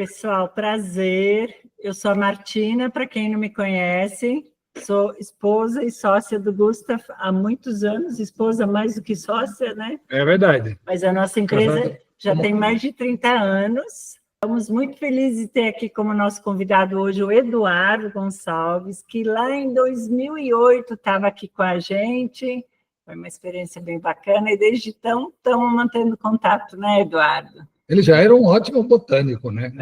Pessoal, prazer. Eu sou a Martina, para quem não me conhece, sou esposa e sócia do Gustav há muitos anos, esposa mais do que sócia, né? É verdade. Mas a nossa empresa já tem mais de 30 anos. Estamos muito felizes de ter aqui como nosso convidado hoje o Eduardo Gonçalves, que lá em 2008 estava aqui com a gente. Foi uma experiência bem bacana e desde então estamos mantendo contato, né, Eduardo? Ele já era um ótimo botânico, né?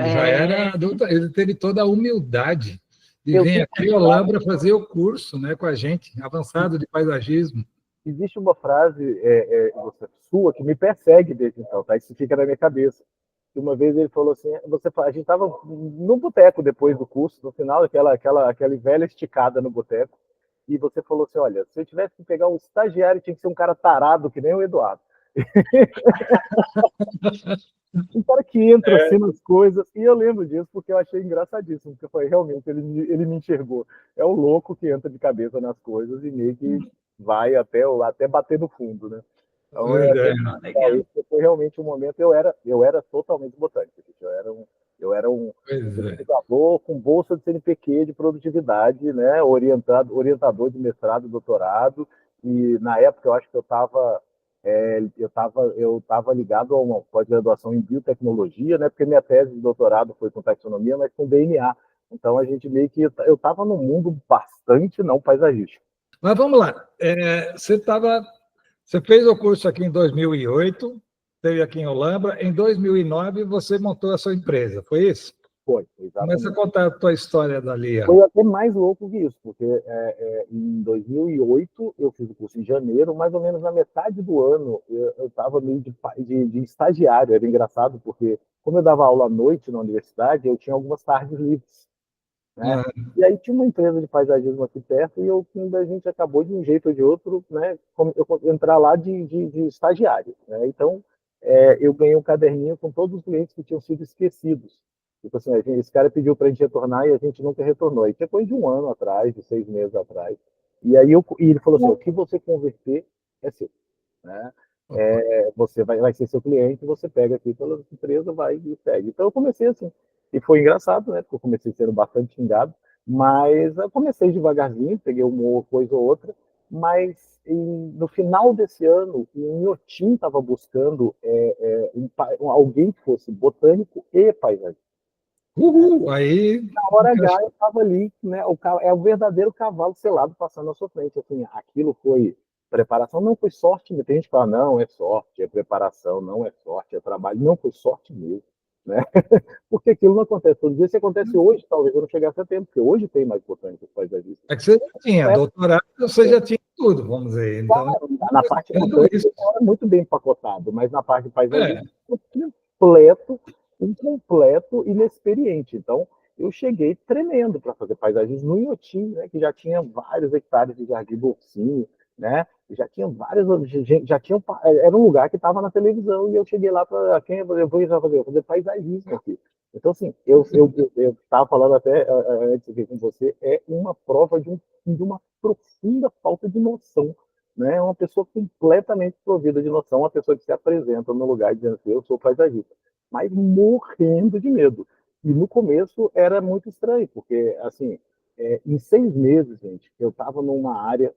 Ele teve toda a humildade de vir aqui em Olambra fazer o curso, né, com a gente, avançado de paisagismo. Existe uma frase sua que me persegue desde então, tá? Isso fica na minha cabeça. Uma vez ele falou assim, a gente estava no boteco depois do curso, no final, aquela velha esticada no boteco, e você falou assim, olha, se eu tivesse que pegar um estagiário, tinha que ser um cara tarado, que nem o Eduardo. Um cara que entra assim nas coisas, e eu lembro disso porque eu achei engraçadíssimo, porque foi realmente, ele me enxergou. É o louco que entra de cabeça nas coisas e meio que vai até bater no fundo, né? Então, esse foi realmente um momento. Eu era totalmente botânico. Eu era um pesquisador com bolsa de CNPq de produtividade, né? Orientador de mestrado e doutorado. E na época eu acho que eu estava ligado a uma pós-graduação em biotecnologia, né? Porque minha tese de doutorado foi com taxonomia, mas com DNA. Então a gente meio que eu estava num mundo bastante não paisagístico. Mas vamos lá. Você fez o curso aqui em 2008, esteve aqui em Olambra. Em 2009, você montou a sua empresa, foi isso? Foi, exatamente. Começa a contar a tua história dali. Foi até mais louco que isso, porque em 2008 eu fiz o curso em janeiro, mais ou menos na metade do ano eu estava meio de estagiário. Era engraçado, porque como eu dava aula à noite na universidade, eu tinha algumas tardes livres. Né? E aí tinha uma empresa de paisagismo aqui perto e a gente acabou de um jeito ou de outro, né, entrar lá de estagiário. Né? Então, eu ganhei um caderninho com todos os clientes que tinham sido esquecidos. Tipo assim, esse cara pediu para a gente retornar e a gente nunca retornou. E depois de um ano atrás, de 6 meses atrás. E aí ele falou assim, o que você converter é seu. Né? Você vai ser seu cliente, você pega aqui pela empresa, vai e segue. Então eu comecei assim. E foi engraçado, né? Porque eu comecei sendo bastante xingado, mas eu comecei devagarzinho, peguei uma coisa ou outra, mas no final desse ano, o Inhotim estava buscando alguém que fosse botânico e paisagista. Aí... Na hora H eu estava ali, né? É o verdadeiro cavalo selado passando na sua frente. Assim, aquilo foi preparação, não foi sorte. Tem gente que fala, não, é sorte, é preparação, não é sorte, é trabalho. Não, foi sorte mesmo. Né? Porque aquilo não acontece todo dia. Se acontece hoje, talvez eu não chegasse a tempo, porque hoje tem mais botânicos paisagistas. É que você já tinha doutorado, você já tinha tudo, vamos dizer. Então, claro, na parte botânica era muito bem empacotado, mas na parte paisagística incompleto e inexperiente. Então, eu cheguei tremendo para fazer paisagismo no Inhotim, né, que já tinha vários hectares de jardim bolsinho, né? Já tinha era um lugar que estava na televisão e eu cheguei lá para quem eu vou fazer paisagismo aqui. Então, assim, eu estava falando até antes aqui com você, é uma prova de uma profunda falta de noção. Né? É uma pessoa completamente provida de noção, uma pessoa que se apresenta no lugar dizendo assim, eu sou paisagista, mas morrendo de medo. E no começo era muito estranho, porque, assim, em 6 meses, gente, eu estava numa área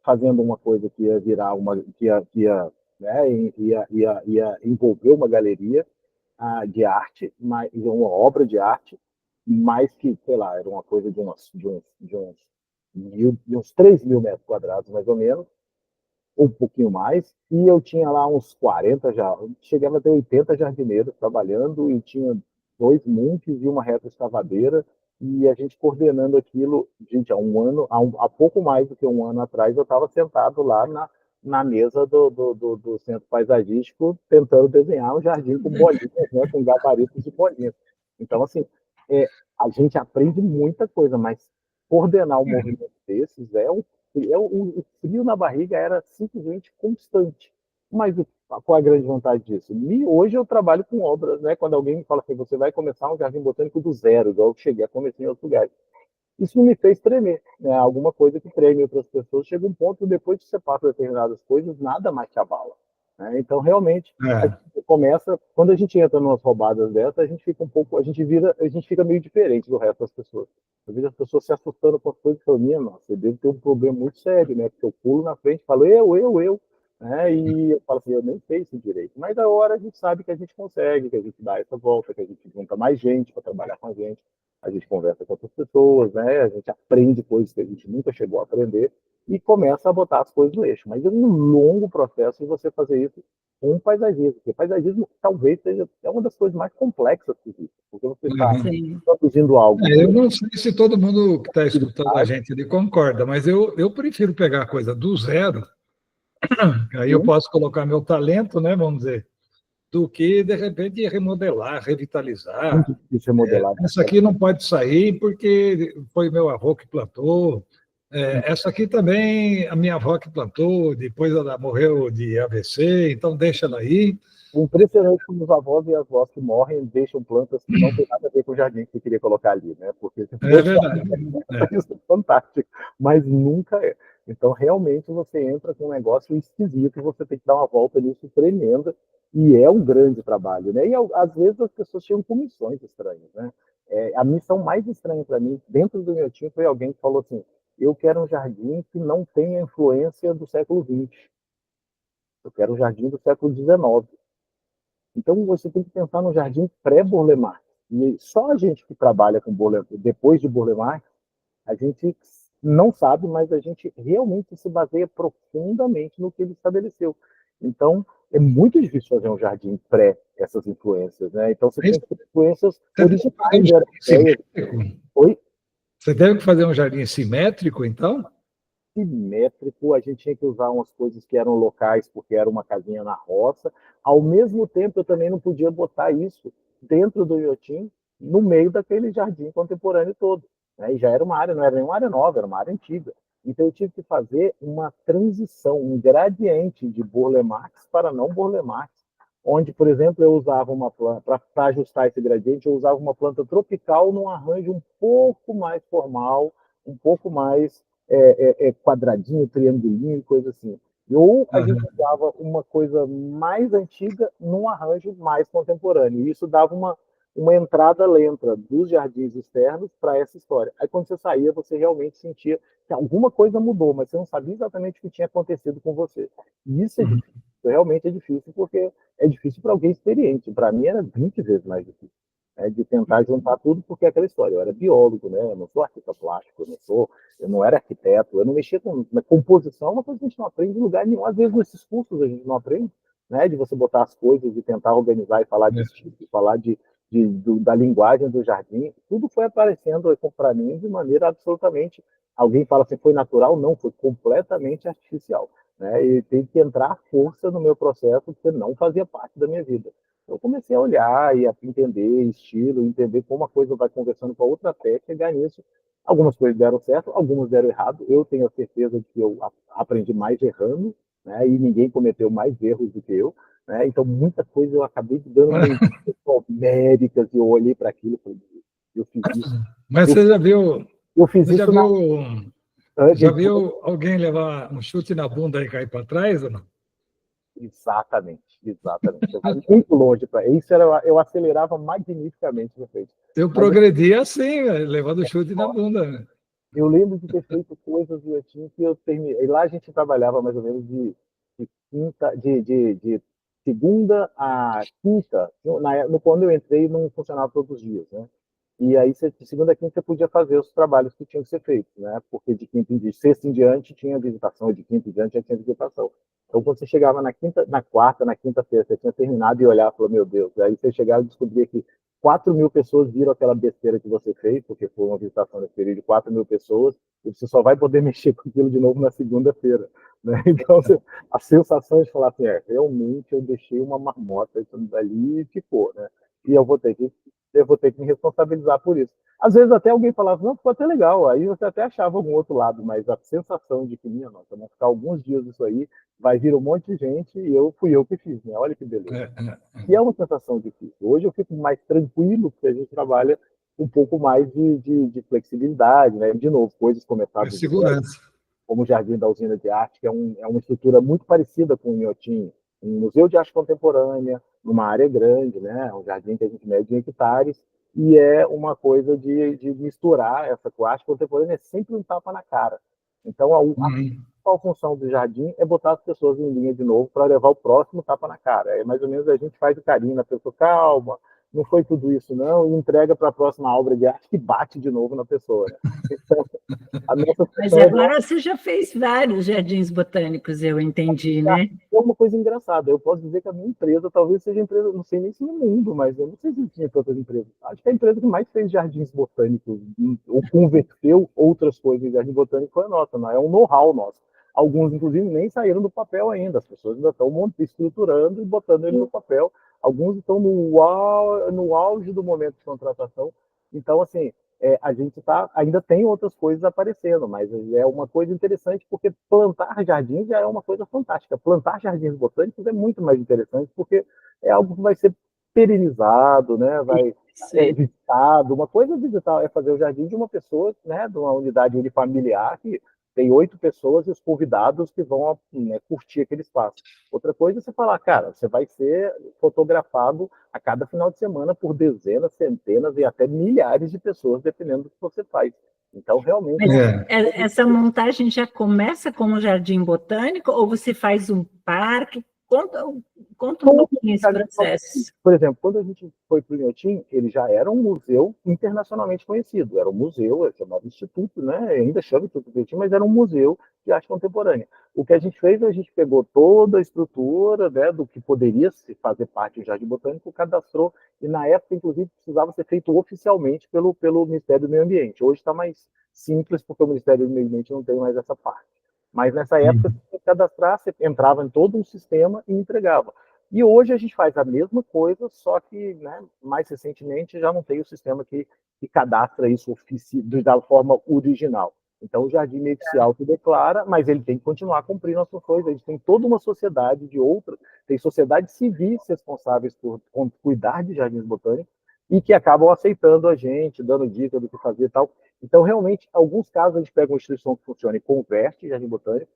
fazendo uma coisa que ia virar ia envolver uma galeria de arte, uma obra de arte, mais que, sei lá, era uma coisa de uns 3 mil metros quadrados, mais ou menos, ou um pouquinho mais, e eu tinha lá uns 40 já, chegava a ter 80 jardineiros trabalhando, e tinha 2 montes e uma retroescavadeira, e a gente coordenando aquilo. Gente, há pouco mais do que um ano atrás, eu estava sentado lá na mesa do centro paisagístico, tentando desenhar um jardim com bolinhas, né, com gabaritos de bolinhas. Então, assim, a gente aprende muita coisa, mas coordenar um movimento desses o frio na barriga era simplesmente constante. Mas qual é a grande vantagem disso? E hoje eu trabalho com obras, né? Quando alguém me fala assim, você vai começar um jardim botânico do zero, igual eu cheguei a começar em outros lugares. Isso não me fez tremer, né? Alguma coisa que treme outras pessoas. Chega um ponto, depois que você passa determinadas coisas, nada mais te abala. né? Então, realmente, a É. gente começa, quando a gente entra em umas roubadas dessas, a gente fica um pouco, a gente fica meio diferente do resto das pessoas. Eu vejo as pessoas se assustando com as coisas, e eu, minha nossa, eu devo ter um problema muito sério, né? Porque eu pulo na frente e falo, eu, né? E eu falo assim, eu nem sei isso direito. Mas a hora a gente sabe que a gente consegue, que a gente dá essa volta, que a gente junta mais gente para trabalhar com a gente conversa com outras pessoas, né? A gente aprende coisas que a gente nunca chegou a aprender e começa a botar as coisas no eixo. Mas é um longo processo de você fazer isso com o paisagismo, porque paisagismo talvez seja uma das coisas mais complexas que existe, porque você está Uhum. produzindo algo. Eu não sei se todo mundo que está escutando a gente ali concorda, mas eu prefiro pegar a coisa do zero, aí eu posso colocar meu talento, né, vamos dizer, do que, de repente, remodelar, revitalizar. Muito difícil remodelar. Essa aqui não pode sair porque foi meu avô que plantou. Essa aqui também, a minha avó que plantou, depois ela morreu de AVC, então deixa ela aí. O impressionante como os avós e as avós que morrem deixam plantas que não tem nada a ver com o jardim que você queria colocar ali, né? Porque É verdade. isso é fantástico, mas nunca é. Então, realmente, você entra com um negócio esquisito, você tem que dar uma volta nisso tremenda, e é um grande trabalho, né? E às vezes as pessoas chegam com missões estranhas, né? A missão mais estranha para mim, dentro do meu time, foi alguém que falou assim: eu quero um jardim que não tenha influência do século XX, eu quero um jardim do século XIX. Então, você tem que pensar no jardim pré-Burle Marx. E só a gente que trabalha com Burle, depois de Burle Marx, a gente não sabe, mas a gente realmente se baseia profundamente no que ele estabeleceu. Então, é muito difícil fazer um jardim pré essas influências, né? Então, você tem que ter influências originais europeias. Oi? Você deve fazer um jardim simétrico, então? Simétrico, a gente tinha que usar umas coisas que eram locais, porque era uma casinha na roça. Ao mesmo tempo, eu também não podia botar isso dentro do iotim, no meio daquele jardim contemporâneo todo, né? E já era uma área, não era nem uma área nova, era uma área antiga. Então, eu tive que fazer uma transição, um gradiente de Burle Marx para não Burle Marx, onde, por exemplo, eu usava uma planta, para ajustar esse gradiente, eu usava uma planta tropical num arranjo um pouco mais formal, um pouco mais quadradinho, triangulinho, coisa assim. Ou a gente usava uma coisa mais antiga num arranjo mais contemporâneo. E isso dava uma entrada lenta dos jardins externos para essa história. Aí, quando você saía, você realmente sentia que alguma coisa mudou, mas você não sabia exatamente o que tinha acontecido com você. E isso é difícil. Realmente é difícil, porque é difícil para alguém experiente. Para mim, era 20 vezes mais difícil. De tentar juntar tudo, porque é aquela história. Eu era biólogo, né? Eu não sou artista plástico, eu não era arquiteto, eu não mexia com composição, é uma coisa que a gente não aprende em lugar nenhum. Às vezes, nesses cursos, a gente não aprende, né? De você botar as coisas, de tentar organizar e falar de estilo, falar da linguagem do jardim. Tudo foi aparecendo para mim de maneira absolutamente. Alguém fala assim, foi natural? Não, foi completamente artificial. Né? E tem que entrar força no meu processo, porque não fazia parte da minha vida. Eu comecei a olhar e a entender estilo, entender como a coisa vai conversando com a outra pé, chegar nisso. Algumas coisas deram certo, algumas deram errado. Eu tenho a certeza de que eu aprendi mais errando, né? E ninguém cometeu mais erros do que eu. Né? Então, muita coisa eu acabei dando meio homéricas, e eu olhei para aquilo e falei, eu fiz isso. Mas você já viu... Eu fiz você isso já viu alguém levar um chute na bunda e cair para trás ou não? Exatamente. Eu fui muito longe para isso. Eu acelerava magnificamente no feito. Eu progredi assim, levando chute na bunda. Né? Eu lembro de ter feito coisas do Etim que eu terminei. E lá a gente trabalhava mais ou menos de segunda a quinta. Quando eu entrei, não funcionava todos os dias, né? E aí, de segunda a quinta, você podia fazer os trabalhos que tinham que ser feitos, né? Porque de sexta em diante tinha visitação, de quinta em diante já tinha visitação. Então, quando você chegava na quarta, na quinta-feira, você tinha terminado e olhava e falou, meu Deus. Aí você chegava e descobria que 4.000 pessoas viram aquela besteira que você fez, porque foi uma visitação nesse período de 4.000 pessoas, e você só vai poder mexer com aquilo de novo na segunda-feira. Né? Então, a sensação de falar assim, realmente eu deixei uma marmota ali e ficou, né? E eu vou ter que me responsabilizar por isso. Às vezes até alguém falava, não, ficou até legal, aí você até achava algum outro lado, mas a sensação de que, minha nossa, vamos ficar alguns dias isso aí, vai vir um monte de gente e fui eu que fiz, né? Olha que beleza. E é uma sensação difícil. Hoje eu fico mais tranquilo, porque a gente trabalha um pouco mais de flexibilidade, né? De novo, coisas começadas segurança. Como o Jardim da Usina de Arte, que é uma estrutura muito parecida com o Inhotim, um museu de arte contemporânea, numa área grande, né? Um jardim que a gente mede em hectares, e é uma coisa de misturar essa com a arte contemporânea, é sempre um tapa na cara. Então, a principal função do jardim é botar as pessoas em linha de novo para levar o próximo tapa na cara. É mais ou menos a gente faz o carinho na pessoa, calma, não foi tudo isso não, e entrega para a próxima obra de arte que bate de novo na pessoa. Né? Então, a nossa Mas agora você já fez vários jardins botânicos, eu entendi, né? é uma coisa engraçada. Eu posso dizer que a minha empresa talvez seja a empresa, não sei nem se no mundo, mas eu não sei se tinha tantas empresas. Acho que a empresa que mais fez jardins botânicos ou converteu outras coisas em jardim botânico foi a nossa, não é um know-how nosso. Alguns, inclusive, nem saíram do papel ainda. As pessoas ainda estão estruturando e botando ele no papel. Alguns estão no auge do momento de contratação. Então, assim, a gente ainda tem outras coisas aparecendo, mas é uma coisa interessante porque plantar jardins já é uma coisa fantástica. Plantar jardins botânicos é muito mais interessante porque é algo que vai ser perenizado, né? Vai visitado. Uma coisa visitar é fazer o jardim de uma pessoa, né? De uma unidade unifamiliar que tem 8 pessoas e os convidados que vão, né, curtir aquele espaço. Outra coisa é você falar, cara, você vai ser fotografado a cada final de semana por dezenas, centenas e até milhares de pessoas, dependendo do que você faz. Então, realmente... Mas essa montagem já começa como jardim botânico ou você faz um parque? Conta um pouquinho esse processo. Por exemplo, quando a gente foi para o Inhotim, ele já era um museu internacionalmente conhecido. Era um museu, chamava Instituto, né? Ainda chama Instituto do Inhotim, mas era um museu de arte contemporânea. O que a gente fez, a gente pegou toda a estrutura, né, do que poderia se fazer parte do Jardim Botânico, cadastrou, e na época, inclusive, precisava ser feito oficialmente pelo Ministério do Meio Ambiente. Hoje está mais simples, porque o Ministério do Meio Ambiente não tem mais essa parte. Mas nessa época, você cadastrar, você entrava em todo um sistema e entregava. E hoje a gente faz a mesma coisa, só que, né, mais recentemente já não tem o sistema que cadastra isso da forma original. Então o jardim meio que se autodeclara, mas ele tem que continuar cumprindo as funções. A gente tem toda uma sociedade de outras, tem sociedades civis responsáveis por cuidar de jardins botânicos e que acabam aceitando a gente, dando dica do que fazer e tal. Então, realmente, em alguns casos, a gente pega uma instituição que funciona e converte jardim botânico.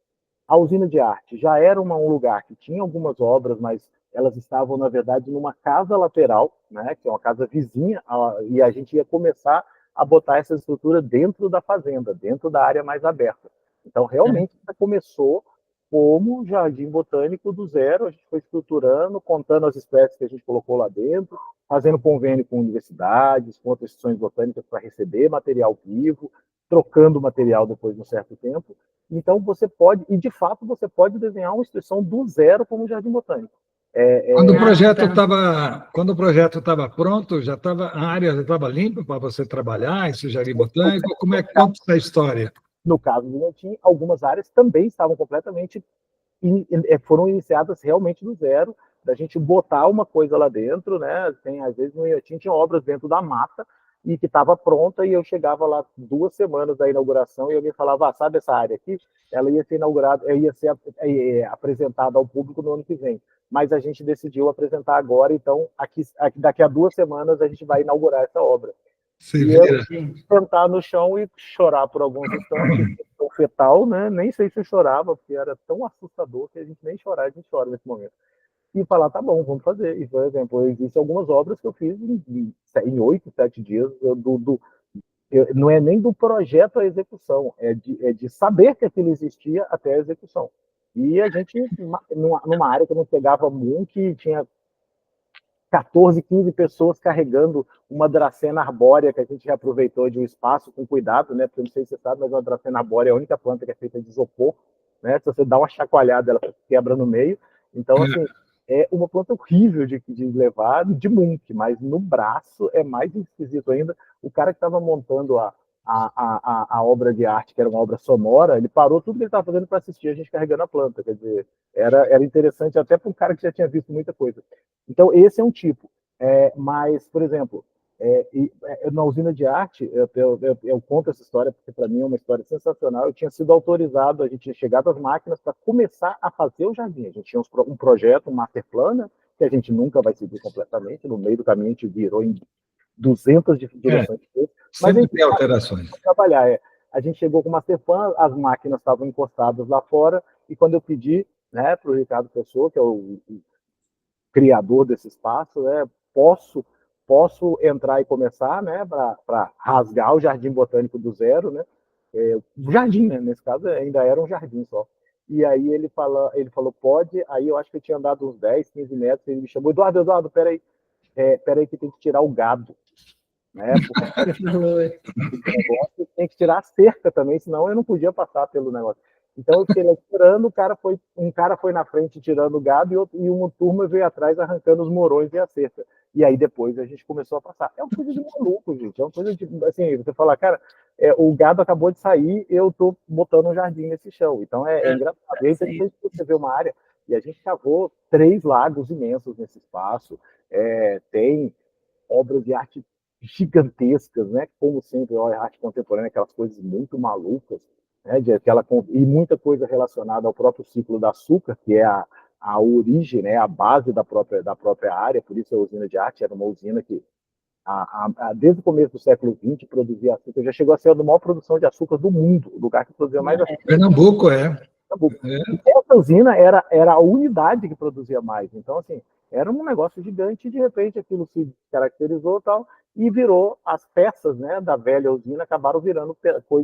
A usina de arte já era um lugar que tinha algumas obras, mas elas estavam, na verdade, numa casa lateral, né, que é uma casa vizinha, e a gente ia começar a botar essa estrutura dentro da fazenda, dentro da área mais aberta. Então, realmente, começou como jardim botânico do zero, a gente foi estruturando, contando as espécies que a gente colocou lá dentro, fazendo convênio com universidades, com outras instituições botânicas para receber material vivo, trocando material depois de um certo tempo. Então, você pode, e de fato, você pode desenhar uma instituição do zero como jardim botânico. Quando o projeto estava pronto, a área já estava limpa para você trabalhar, esse jardim botânico? Como é que conta essa história? No caso do Inhotim, algumas áreas também estavam completamente foram iniciadas realmente do zero, da gente botar uma coisa lá dentro, né? Às vezes no Inhotim tinha obras dentro da mata e que estava pronta, e eu chegava lá 2 semanas da inauguração e alguém falava, sabe essa área aqui? Ela ia ser inaugurada, ia ser apresentada ao público no ano que vem. Mas a gente decidiu apresentar agora, então daqui a 2 semanas a gente vai inaugurar essa obra. E eu sentar no chão e chorar por alguns instantes, fetal, né? Nem sei se eu chorava, porque era tão assustador que a gente nem chorar, a gente chora nesse momento. E falar, tá bom, vamos fazer. E, por exemplo, existem algumas obras que eu fiz em 8, 7 dias, não é nem do projeto à execução, é de saber que aquilo existia até a execução. E a gente, numa área que não pegava muito, que tinha 14, 15 pessoas carregando uma dracena arbórea que a gente reaproveitou de um espaço com cuidado, né? Porque eu não sei se você sabe, mas uma dracena arbórea é a única planta que é feita de isopor, né? Se você dá uma chacoalhada, ela quebra no meio. Então, assim, é uma planta horrível de levar de munk, mas no braço é mais esquisito ainda. O cara que estava montando a obra de arte, que era uma obra sonora, ele parou tudo que ele estava fazendo para assistir a gente carregando a planta. Quer dizer, era interessante até para um cara que já tinha visto muita coisa. Então, esse é um tipo. Mas, por exemplo, na usina de arte, eu conto essa história porque para mim é uma história sensacional. Eu tinha sido autorizado, a gente tinha chegado às máquinas para começar a fazer o jardim. A gente tinha um projeto, um master plan, né, que a gente nunca vai seguir completamente. No meio do caminho, a gente virou em 200 direções. Mas sempre tem alterações. Trabalhar. A gente chegou com o master plan, as máquinas estavam encostadas lá fora, e quando eu pedi, né, para o Ricardo Pessoa, que é o criador desse espaço, né, posso entrar e começar, né, para rasgar o Jardim Botânico do zero, né, o jardim, né, nesse caso ainda era um jardim só. E aí ele falou, pode, aí eu acho que eu tinha andado uns 10, 15 metros, ele me chamou, Eduardo, peraí, que tem que tirar o gado, né, porque esse negócio tem que tirar a cerca também, senão eu não podia passar pelo negócio. Então eu fiquei lá tirando, um cara foi na frente tirando o gado e uma turma veio atrás arrancando os morões e a cerca. E aí depois a gente começou a passar. É uma coisa de maluco, gente. É uma coisa de, assim, você fala, cara, o gado acabou de sair, eu tô botando um jardim nesse chão. Então é engraçado. E aí depois você vê uma área, e a gente cavou 3 lagos imensos nesse espaço, tem obras de arte gigantescas, né? Como sempre, a arte contemporânea, aquelas coisas muito malucas, né? E muita coisa relacionada ao próprio ciclo da açúcar, que é a origem, né? A base da própria área. Por isso a usina de arte era uma usina que desde o começo do século XX produzia açúcar, já chegou a ser a maior produção de açúcar do mundo, o lugar que produzia mais açúcar. Pernambuco, E essa usina era a unidade que produzia mais. Então, assim, era um negócio gigante e, de repente, aquilo se caracterizou tal, e virou as peças, né, da velha usina, acabaram virando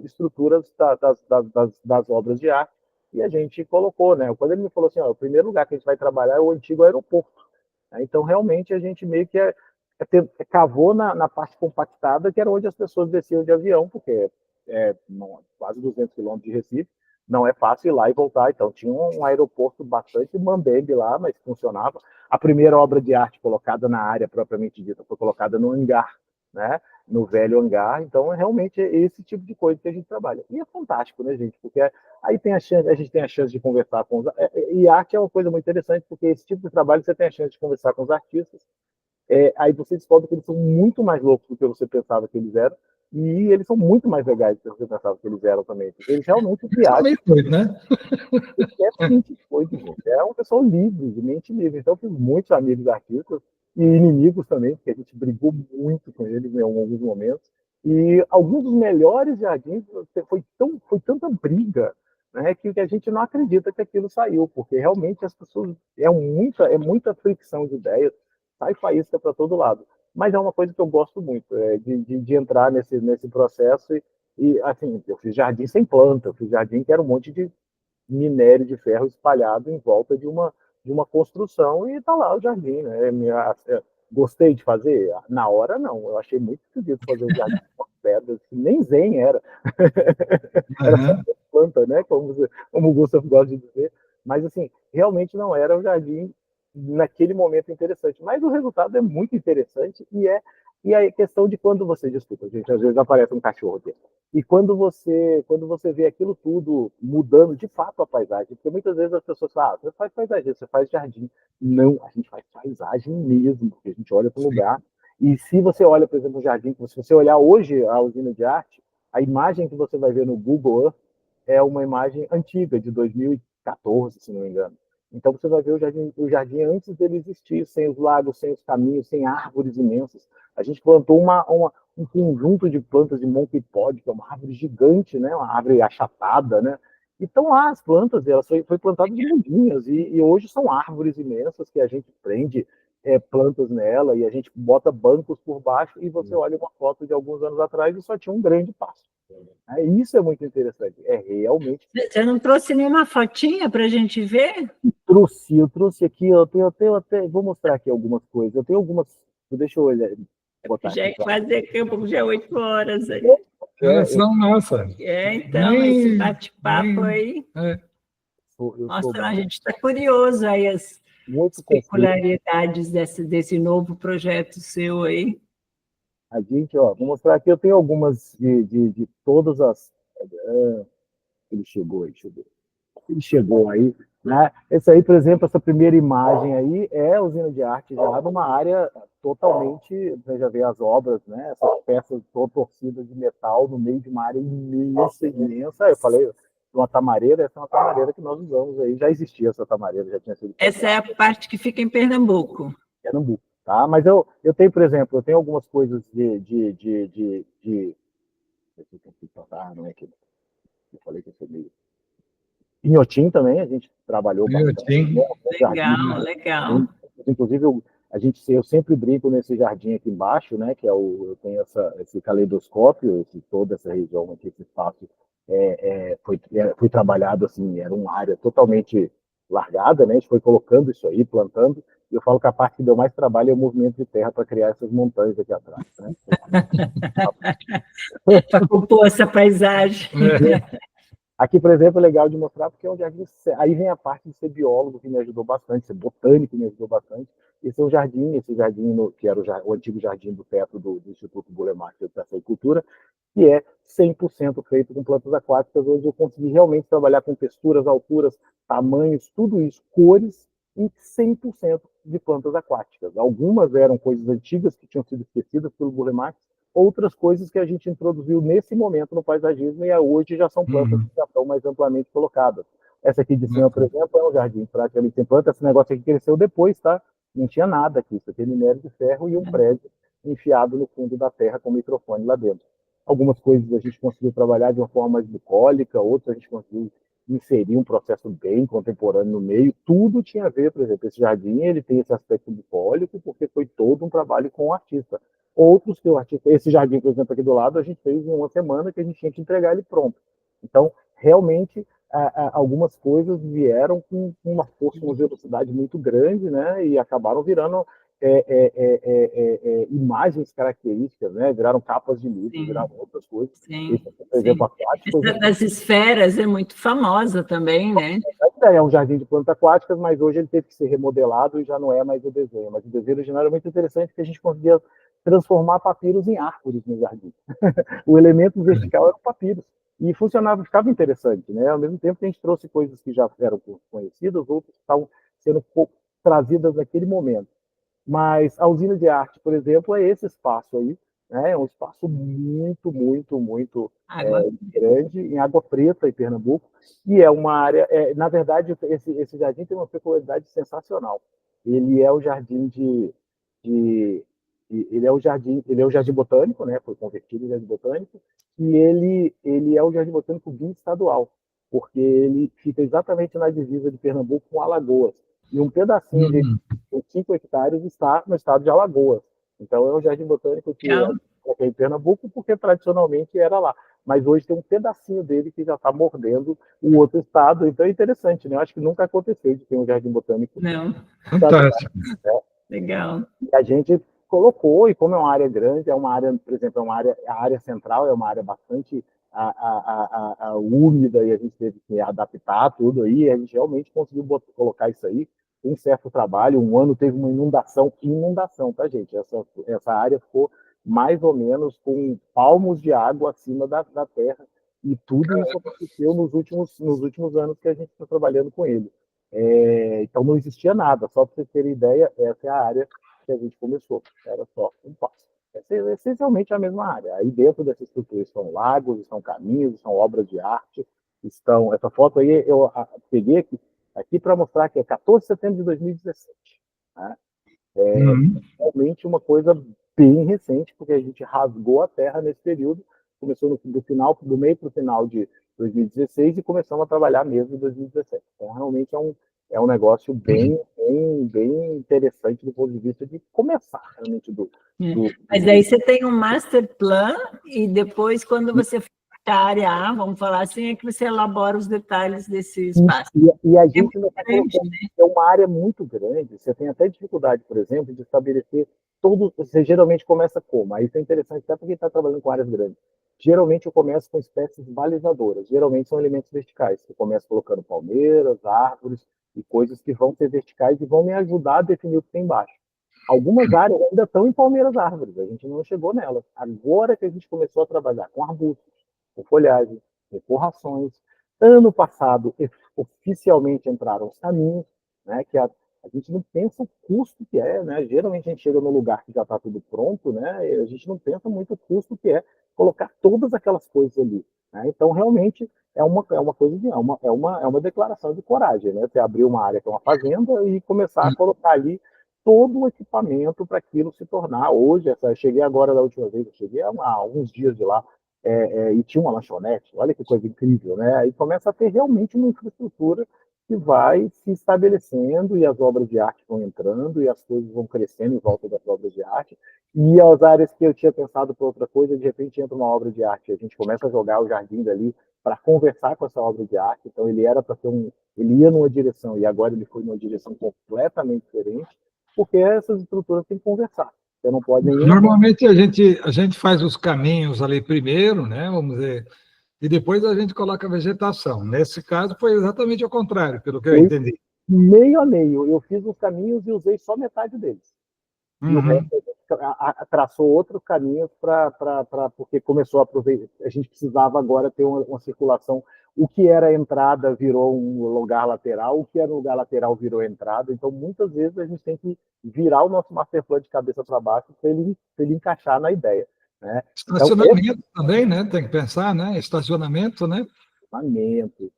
estruturas das obras de arte. E a gente colocou, né? Quando ele me falou assim, o primeiro lugar que a gente vai trabalhar é o antigo aeroporto. Então, realmente, a gente meio que cavou na parte compactada, que era onde as pessoas desciam de avião, porque quase 200 quilômetros de Recife, não é fácil ir lá e voltar. Então, tinha um aeroporto bastante mambembe lá, mas funcionava. A primeira obra de arte colocada na área propriamente dita foi colocada no hangar, né? No velho hangar. Então, realmente, é esse tipo de coisa que a gente trabalha. E é fantástico, né, gente? Porque aí a gente tem a chance de conversar com os... E arte é uma coisa muito interessante, porque esse tipo de trabalho você tem a chance de conversar com os artistas, aí você descobre que eles são muito mais loucos do que você pensava que eles eram, e eles são muito mais legais do que você pensava que eles eram também. Porque eles realmente viajam. meio doido, né? É mente doido, gente. É um pessoal livre, de mente livre. Então, eu fiz muitos amigos artistas e inimigos também, porque a gente brigou muito com eles em alguns momentos. E alguns dos melhores jardins foi tanta briga, né, que a gente não acredita que aquilo saiu, porque realmente as pessoas é muita fricção de ideias, sai faísca para todo lado. Mas é uma coisa que eu gosto muito, de entrar nesse processo e, assim, eu fiz jardim sem planta, eu fiz jardim que era um monte de minério de ferro espalhado em volta de uma construção e está lá o jardim, né? Gostei de fazer? Na hora, não. Eu achei muito esquisito fazer um jardim com pedras, que nem zen era. Era só planta, né? Como o Gustavo gosta de dizer. Mas, assim, realmente não era um jardim naquele momento interessante. Mas o resultado é muito interessante e a questão de quando você... Desculpa, gente, às vezes aparece um cachorro aqui. E quando você vê aquilo tudo mudando de fato a paisagem, porque muitas vezes as pessoas falam, você faz paisagem, você faz jardim. Não, a gente faz paisagem mesmo, porque a gente olha para o lugar. E se você olha, por exemplo, o jardim, se você olhar hoje a usina de arte, a imagem que você vai ver no Google Earth é uma imagem antiga, de 2014, se não me engano. Então você vai ver o jardim antes dele existir, sem os lagos, sem os caminhos, sem árvores imensas. A gente plantou um conjunto de plantas de monkey pod, que é uma árvore gigante, né? Uma árvore achatada, né? E estão lá as plantas, elas foi plantadas de mudinhas, e hoje são árvores imensas que a gente prende plantas nela, e a gente bota bancos por baixo, e você olha uma foto de alguns anos atrás e só tinha um grande pasto. Isso é muito interessante. Realmente. Você não trouxe nenhuma fotinha para a gente ver? Eu trouxe aqui, eu tenho até, vou mostrar aqui algumas coisas. Eu tenho algumas, deixa eu olhar, botar Já é aqui. quase daqui, já é 8 horas aí. São massa. Então, esse bate-papo aí mostra, a gente está curioso aí as muito peculiaridades desse novo projeto seu aí. A gente, vou mostrar aqui, eu tenho algumas de todas as... Ele chegou aí, né? Esse aí, por exemplo, essa primeira imagem aí é a usina de arte já numa área totalmente, você já vê as obras, né? Essas peças torcidas de metal no meio de uma área imensa. Eu falei, uma tamareira, essa é uma tamareira que nós usamos aí, já existia essa tamareira, já tinha sido... Essa é a parte que fica em Pernambuco. Pernambuco, tá? Mas eu tenho, por exemplo, eu tenho algumas coisas de... não é aqui. Eu falei que eu sou meio... Deixa eu ver. Eu tenho algumas coisas de Inhotim também, a gente trabalhou bastante. Né? Legal. Inclusive, eu sempre brinco nesse jardim aqui embaixo, né? Que eu tenho esse caleidoscópio, toda essa região aqui, esse espaço foi trabalhado assim, era uma área totalmente largada, né? A gente foi colocando isso aí, plantando. E eu falo que a parte que deu mais trabalho é o movimento de terra para criar essas montanhas aqui atrás, né? Para compor essa paisagem. Aqui, por exemplo, é legal de mostrar porque é um jardim. Aí vem a parte de ser biólogo que me ajudou bastante, ser botânico que me ajudou bastante. Esse jardim que era o antigo jardim do teto do Instituto Burle Marx de Educação e Cultura, que é 100% feito com plantas aquáticas, onde eu consegui realmente trabalhar com texturas, alturas, tamanhos, tudo isso, cores, e 100% de plantas aquáticas. Algumas eram coisas antigas que tinham sido esquecidas pelo Burle Marx, outras coisas que a gente introduziu nesse momento no paisagismo e hoje já são plantas que já estão mais amplamente colocadas. Essa aqui de cima, por exemplo, é um jardim praticamente sem planta. Esse negócio aqui cresceu depois, tá? Não tinha nada aqui. Isso aqui é minério de ferro e um prédio enfiado no fundo da terra com microfone lá dentro. Algumas coisas a gente conseguiu trabalhar de uma forma mais bucólica, outras a gente conseguiu inserir um processo bem contemporâneo no meio. Tudo tinha a ver, por exemplo, esse jardim ele tem esse aspecto bucólico porque foi todo um trabalho com o artista. Outros que o artista, esse jardim, por exemplo, aqui do lado, a gente fez em uma semana que a gente tinha que entregar ele pronto. Então, realmente, algumas coisas vieram com uma força, uma velocidade muito grande, né? E acabaram virando imagens características, né? Viraram capas de livro, viraram outras coisas. Sim, por exemplo, aquático. Essa das esferas é muito famosa também, né? É um jardim de plantas aquáticas, mas hoje ele teve que ser remodelado e já não é mais o desenho. Mas o desenho original era muito interessante porque a gente conseguia transformar papiros em árvores no jardim. O elemento vertical era o papiro. E funcionava, ficava interessante, né? Ao mesmo tempo que a gente trouxe coisas que já eram conhecidas, outras que estavam sendo trazidas naquele momento. Mas a usina de arte, por exemplo, é esse espaço aí, né? É um espaço muito, muito, muito grande, em Água Preta, em Pernambuco, e é uma área, na verdade, esse jardim tem uma peculiaridade sensacional. Ele é o jardim ele é o jardim botânico, né? Foi convertido em jardim botânico, e ele é o jardim botânico biestadual, porque ele fica exatamente na divisa de Pernambuco com Alagoas. E um pedacinho de 5 hectares está no estado de Alagoas. Então é um jardim botânico que é em Pernambuco, porque tradicionalmente era lá. Mas hoje tem um pedacinho dele que já está mordendo o outro estado. Então é interessante, né? Eu acho que nunca aconteceu de ter um jardim botânico. Não. Fantástico. Legal. E a gente colocou, e como é uma área grande, é uma área, por exemplo, a área central é uma área bastante úmida, e a gente teve que adaptar tudo aí, e a gente realmente conseguiu colocar isso aí. Tem certo trabalho. Um ano teve uma inundação, tá, gente? Essa área ficou mais ou menos com palmos de água acima da terra, e tudo isso aconteceu nos últimos anos que a gente está trabalhando com ele. Então não existia nada, só para vocês terem ideia, essa é a área que a gente começou, era só um passo. Essa é essencialmente a mesma área. Aí dentro dessa estrutura estão lagos, estão caminhos, estão obras de arte, essa foto aí eu peguei aqui para mostrar que é 14 de setembro de 2017. Né? Realmente uma coisa bem recente, porque a gente rasgou a terra nesse período, começou do meio para o final de 2016 e começamos a trabalhar mesmo em 2017. Então, realmente é um negócio bem interessante do ponto de vista de começar realmente Mas aí você tem um master plan e depois, quando você for para a área A, vamos falar assim, é que você elabora os detalhes desse espaço. E a gente não está colocando, é uma área muito grande, você tem até dificuldade, por exemplo, de estabelecer você geralmente começa como? Aí isso é interessante até para quem está trabalhando com áreas grandes. Geralmente eu começo com espécies balizadoras, geralmente são elementos verticais. Eu começo colocando palmeiras, árvores e coisas que vão ser verticais e vão me ajudar a definir o que tem embaixo. Algumas áreas ainda estão em palmeiras árvores, a gente não chegou nelas. Agora que a gente começou a trabalhar com arbustos, com folhagem, com forrações. Ano passado, oficialmente entraram os caminhos, né, que a gente não pensa o custo que é, né? Geralmente a gente chega no lugar que já está tudo pronto, né? E a gente não pensa muito o custo que é colocar todas aquelas coisas ali. Né? Então, realmente, é uma coisa é uma declaração de coragem, né? Você abrir uma área que é uma fazenda e começar a colocar ali todo o equipamento para aquilo se tornar. Hoje, cheguei agora da última vez, eu cheguei há uns dias de lá, e tinha uma lanchonete, olha que coisa incrível, né? Aí começa a ter realmente uma infraestrutura que vai se estabelecendo e as obras de arte vão entrando e as coisas vão crescendo em volta das obras de arte. E as áreas que eu tinha pensado para outra coisa, de repente entra uma obra de arte, a gente começa a jogar o jardim dali para conversar com essa obra de arte. Então ele era para ter ele ia numa direção e agora ele foi numa direção completamente diferente, porque essas estruturas têm que conversar. Você não pode nenhuma. Normalmente a gente faz os caminhos ali primeiro, né? Vamos dizer, e depois a gente coloca a vegetação. Nesse caso foi exatamente ao contrário, pelo que eu entendi. Meio a meio. Eu fiz os caminhos e usei só metade deles. E o resto traçou outros caminhos porque começou a aproveitar. A gente precisava agora ter uma circulação. O que era entrada virou um lugar lateral, o que era um lugar lateral virou entrada. Então, muitas vezes, a gente tem que virar o nosso master plan de cabeça para baixo para ele encaixar na ideia. Né? Estacionamento então, também, né? Tem que pensar, né? Estacionamento, né? Estacionamento.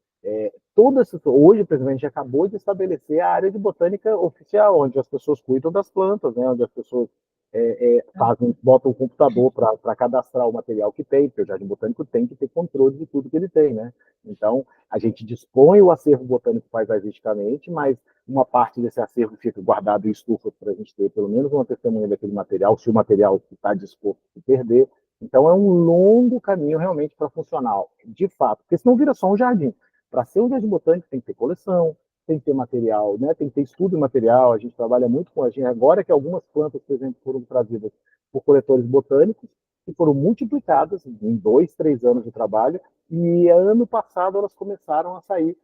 Hoje, por exemplo, a gente acabou de estabelecer a área de botânica oficial, onde as pessoas cuidam das plantas, né? Onde as pessoas botam o computador para cadastrar o material que tem, porque o jardim botânico tem que ter controle de tudo que ele tem, né? Então, a gente dispõe o acervo botânico paisagisticamente, mas uma parte desse acervo fica guardado em estufas para a gente ter pelo menos uma testemunha daquele material, se o material está disposto a se perder. Então, é um longo caminho realmente para funcionar, de fato, porque senão vira só um jardim. Para ser um jardim botânico tem que ter coleção, tem que ter material, né? Tem que ter estudo de material. A gente trabalha muito com a gente. Agora que algumas plantas, por exemplo, foram trazidas por coletores botânicos que foram multiplicadas em 2, 3 anos de trabalho, e ano passado elas começaram a sair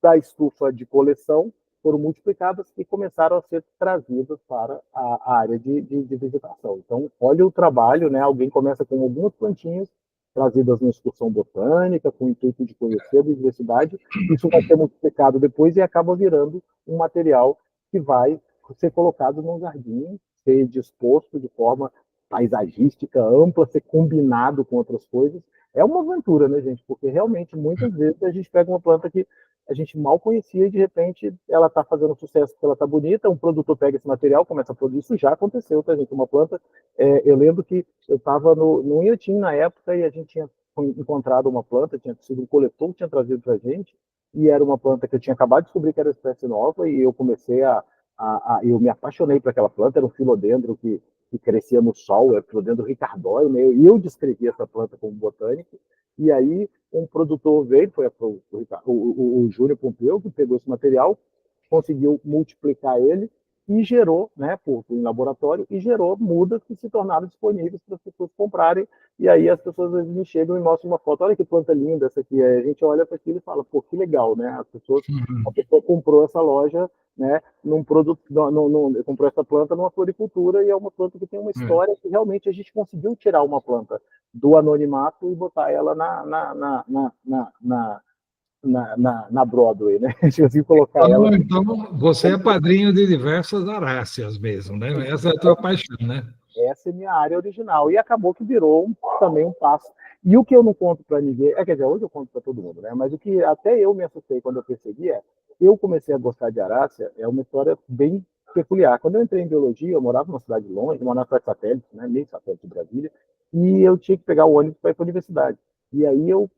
da estufa de coleção, foram multiplicadas e começaram a ser trazidas para a área de vegetação. Então, olha o trabalho, né? Alguém começa com algumas plantinhas trazidas na excursão botânica, com o intuito de conhecer a biodiversidade, isso vai ser multiplicado depois e acaba virando um material que vai ser colocado num jardim, ser disposto de forma paisagística, ampla, ser combinado com outras coisas. É uma aventura, né, gente? Porque realmente, muitas vezes, a gente pega uma planta que a gente mal conhecia e, de repente, ela está fazendo sucesso porque ela está bonita, um produtor pega esse material, começa a produzir. Isso já aconteceu, tá, gente? Uma planta... eu lembro que eu estava no Inhotim na época e a gente tinha encontrado uma planta, tinha sido um coletor que tinha trazido para a gente, e era uma planta que eu tinha acabado de descobrir que era espécie nova, e eu comecei eu me apaixonei por aquela planta. Era um filodendro que crescia no sol, era filodendro ricardóio, né? E eu descrevi essa planta como botânico, e aí um produtor veio, foi o Júnior Pompeu, que pegou esse material, conseguiu multiplicar ele e gerou, né, em laboratório, e gerou mudas que se tornaram disponíveis para as pessoas comprarem. E aí as pessoas às vezes me chegam e mostram uma foto: olha que planta linda essa aqui. Aí a gente olha para aquilo e fala: pô, que legal, né? A pessoa comprou essa loja, né, num produto, comprou essa planta numa floricultura, e é uma planta que tem uma história que realmente a gente conseguiu tirar uma planta do anonimato e botar ela na Broadway, né? Assim, colocar ela. Então, você é padrinho de diversas aráceas mesmo, né? Essa é a tua paixão, né? Essa é minha área original. E acabou que virou também um passo. E o que eu não conto para ninguém, quer dizer, hoje eu conto para todo mundo, né? Mas o que até eu me assustei quando eu percebi eu comecei a gostar de arácea, é uma história bem peculiar. Quando eu entrei em biologia, eu morava numa cidade longe, morava na cidade satélite, né? Meio satélite de Brasília, e eu tinha que pegar o ônibus para ir para a universidade. E aí eu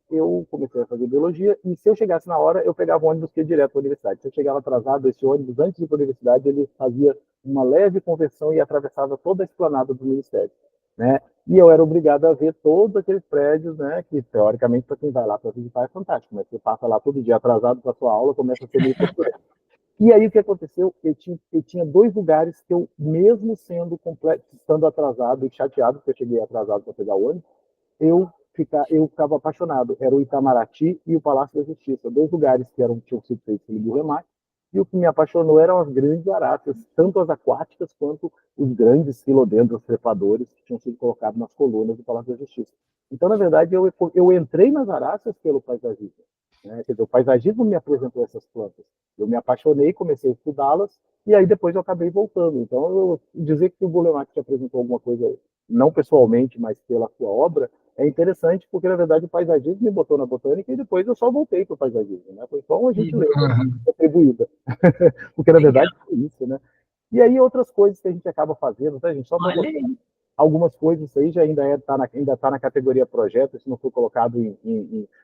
comecei a fazer biologia, e se eu chegasse na hora, eu pegava o ônibus que ia direto para a universidade. Se eu chegava atrasado, esse ônibus, antes de ir para a universidade, ele fazia uma leve conversão e atravessava toda a esplanada do Ministério, né? E eu era obrigado a ver todos aqueles prédios, né? Que, teoricamente, para quem vai lá para visitar é fantástico, mas você passa lá todo dia atrasado para a sua aula, começa a ser meio torturado. E aí o que aconteceu? Eu tinha 2 lugares que eu, mesmo estando atrasado e chateado, porque eu cheguei atrasado para pegar o ônibus, eu ficava apaixonado. Era o Itamaraty e o Palácio da Justiça, 2 lugares que tinham sido feitos pelo remate. E o que me apaixonou eram as grandes aráceas, tanto as aquáticas quanto os grandes filodendros trepadores que tinham sido colocados nas colunas do Palácio da Justiça. Então, na verdade, eu entrei nas aráceas pelo paisagismo, né? Quer dizer, o paisagismo me apresentou essas plantas. Eu me apaixonei, comecei a estudá-las, e aí depois eu acabei voltando. Então, dizer que o Boulemac te apresentou alguma coisa, não pessoalmente, mas pela sua obra, é interessante, porque, na verdade, o paisagismo me botou na botânica e depois eu só voltei para o paisagismo, né? Foi só uma gentileza atribuída. Porque, na verdade, foi isso, né? E aí, outras coisas que a gente acaba fazendo, tá, gente? Só para algumas coisas aí já ainda tá na categoria projeto, isso não foi colocado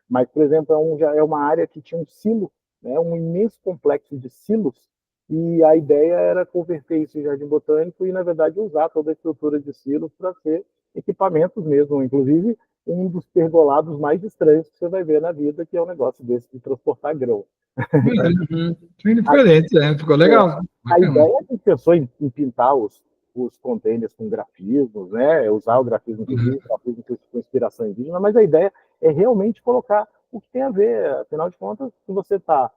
mas, por exemplo, já é uma área que tinha um silo, né, um imenso complexo de silos, e a ideia era converter isso em jardim botânico e, na verdade, usar toda a estrutura de silos para ser equipamentos mesmo, inclusive um dos pergolados mais estranhos que você vai ver na vida, que é um negócio desse de transportar grão. Bem diferente, né? Ficou legal. A ideia, a gente pensou em pintar os containers com grafismos, né? Usar o grafismo, inclusive, grafismo com inspiração indígena, mas a ideia é realmente colocar o que tem a ver. Afinal de contas, se você está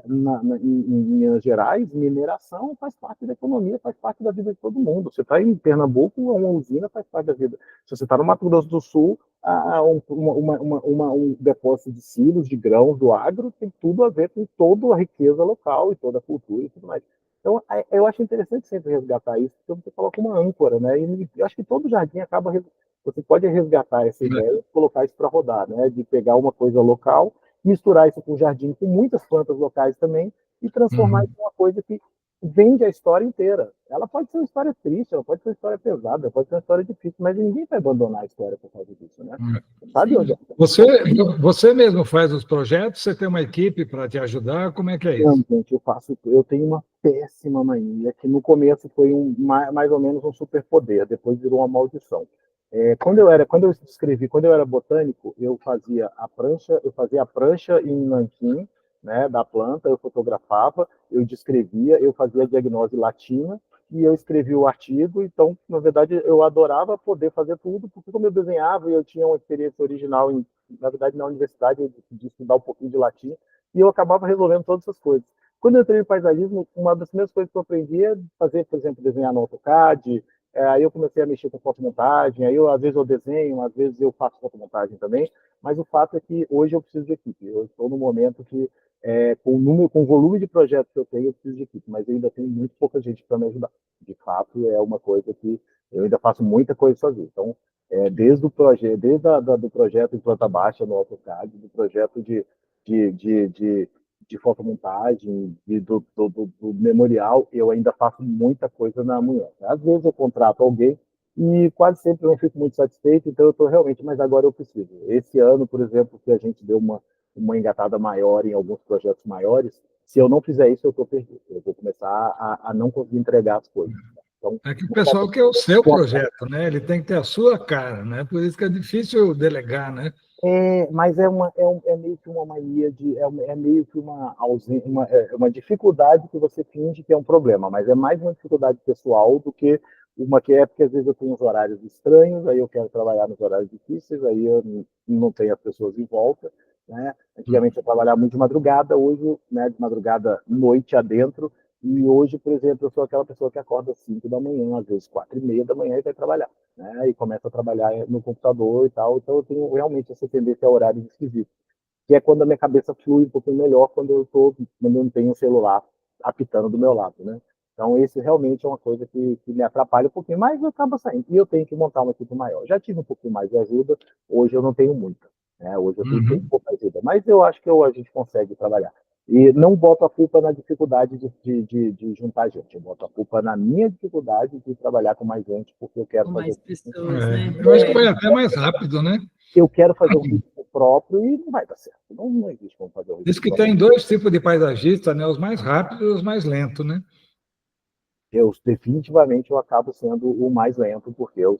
em Minas Gerais, mineração faz parte da economia, faz parte da vida de todo mundo. Você está em Pernambuco, uma usina faz parte da vida. Se você está no Mato Grosso do Sul, um depósito de silos, de grãos, do agro, tem tudo a ver com toda a riqueza local e toda a cultura e tudo mais. Então, eu acho interessante sempre resgatar isso, porque você coloca uma âncora, né? E eu acho que todo jardim acaba... Você pode resgatar essa ideia e colocar isso para rodar, né? De pegar uma coisa local, misturar isso com o jardim, com muitas plantas locais também, e transformar isso em uma coisa que vende a história inteira. Ela pode ser uma história triste, ela pode ser uma história pesada, ela pode ser uma história difícil, mas ninguém vai abandonar a história por causa disso, né? Sabe onde é? Você mesmo faz os projetos? Você tem uma equipe para te ajudar? Como é que é isso? Não, gente, eu tenho uma péssima mania, que no começo foi mais ou menos um superpoder, depois virou uma maldição. Quando eu era botânico, eu fazia a prancha em nanquim, né, da planta, eu fotografava, eu descrevia, eu fazia a diagnose latina e eu escrevia o artigo. Então, na verdade, eu adorava poder fazer tudo, porque como eu desenhava e eu tinha uma experiência original, na verdade, na universidade, eu decidi estudar um pouquinho de latim, e eu acabava resolvendo todas essas coisas. Quando eu entrei no paisagismo, uma das primeiras coisas que eu aprendi é fazer, por exemplo, desenhar no AutoCAD. Aí eu comecei a mexer com fotomontagem, às vezes eu desenho, às vezes eu faço fotomontagem também, mas o fato é que hoje eu preciso de equipe. Eu estou no momento que, com o volume de projetos que eu tenho, eu preciso de equipe, mas eu ainda tenho muito pouca gente para me ajudar. De fato, é uma coisa que eu ainda faço muita coisa sozinho. Então, desde do projeto em planta baixa no AutoCAD, do projeto de fotomontagem, do memorial, eu ainda faço muita coisa na manhã. Às vezes eu contrato alguém e quase sempre eu não fico muito satisfeito, então eu estou realmente, mas agora eu preciso. Esse ano, por exemplo, que a gente deu uma engatada maior em alguns projetos maiores, se eu não fizer isso, eu estou perdido. Eu vou começar a não conseguir entregar as coisas. Então, é que o pessoal quer o seu projeto, né? Ele tem que ter a sua cara, né? Por isso que é difícil delegar, né? Mas é meio que uma mania é meio que uma dificuldade que você finge que é um problema, mas é mais uma dificuldade pessoal do que uma que é porque às vezes eu tenho uns horários estranhos, aí eu quero trabalhar nos horários difíceis, aí eu não tenho as pessoas em volta, né? Antigamente eu trabalhava muito de madrugada, hoje, né, de madrugada, noite adentro, e hoje, por exemplo, eu sou aquela pessoa que acorda às 5 da manhã, às vezes 4:30 da manhã e vai trabalhar, né? E começa a trabalhar no computador e tal. Então eu tenho realmente essa tendência a horário esquisito, que é quando a minha cabeça flui um pouquinho melhor quando eu não tenho o celular apitando do meu lado, né? Então esse realmente é uma coisa que me atrapalha um pouquinho, mas eu acabo saindo. E eu tenho que montar uma equipe maior. Já tive um pouquinho mais de ajuda, hoje eu não tenho muita, né? Hoje eu tenho um pouco de ajuda, mas eu acho que a gente consegue trabalhar. E não boto a culpa na dificuldade de juntar gente, eu boto a culpa na minha dificuldade de trabalhar com mais gente, porque eu quero com fazer... mais pessoas, né? Eu acho que vai até mais rápido, né? Eu quero fazer um ritmo próprio e não vai dar certo. Não existe como fazer um ritmo Diz que próprio. tem dois tipos de paisagistas, né? Os mais rápidos e os mais lentos, né? Definitivamente eu acabo sendo o mais lento, porque eu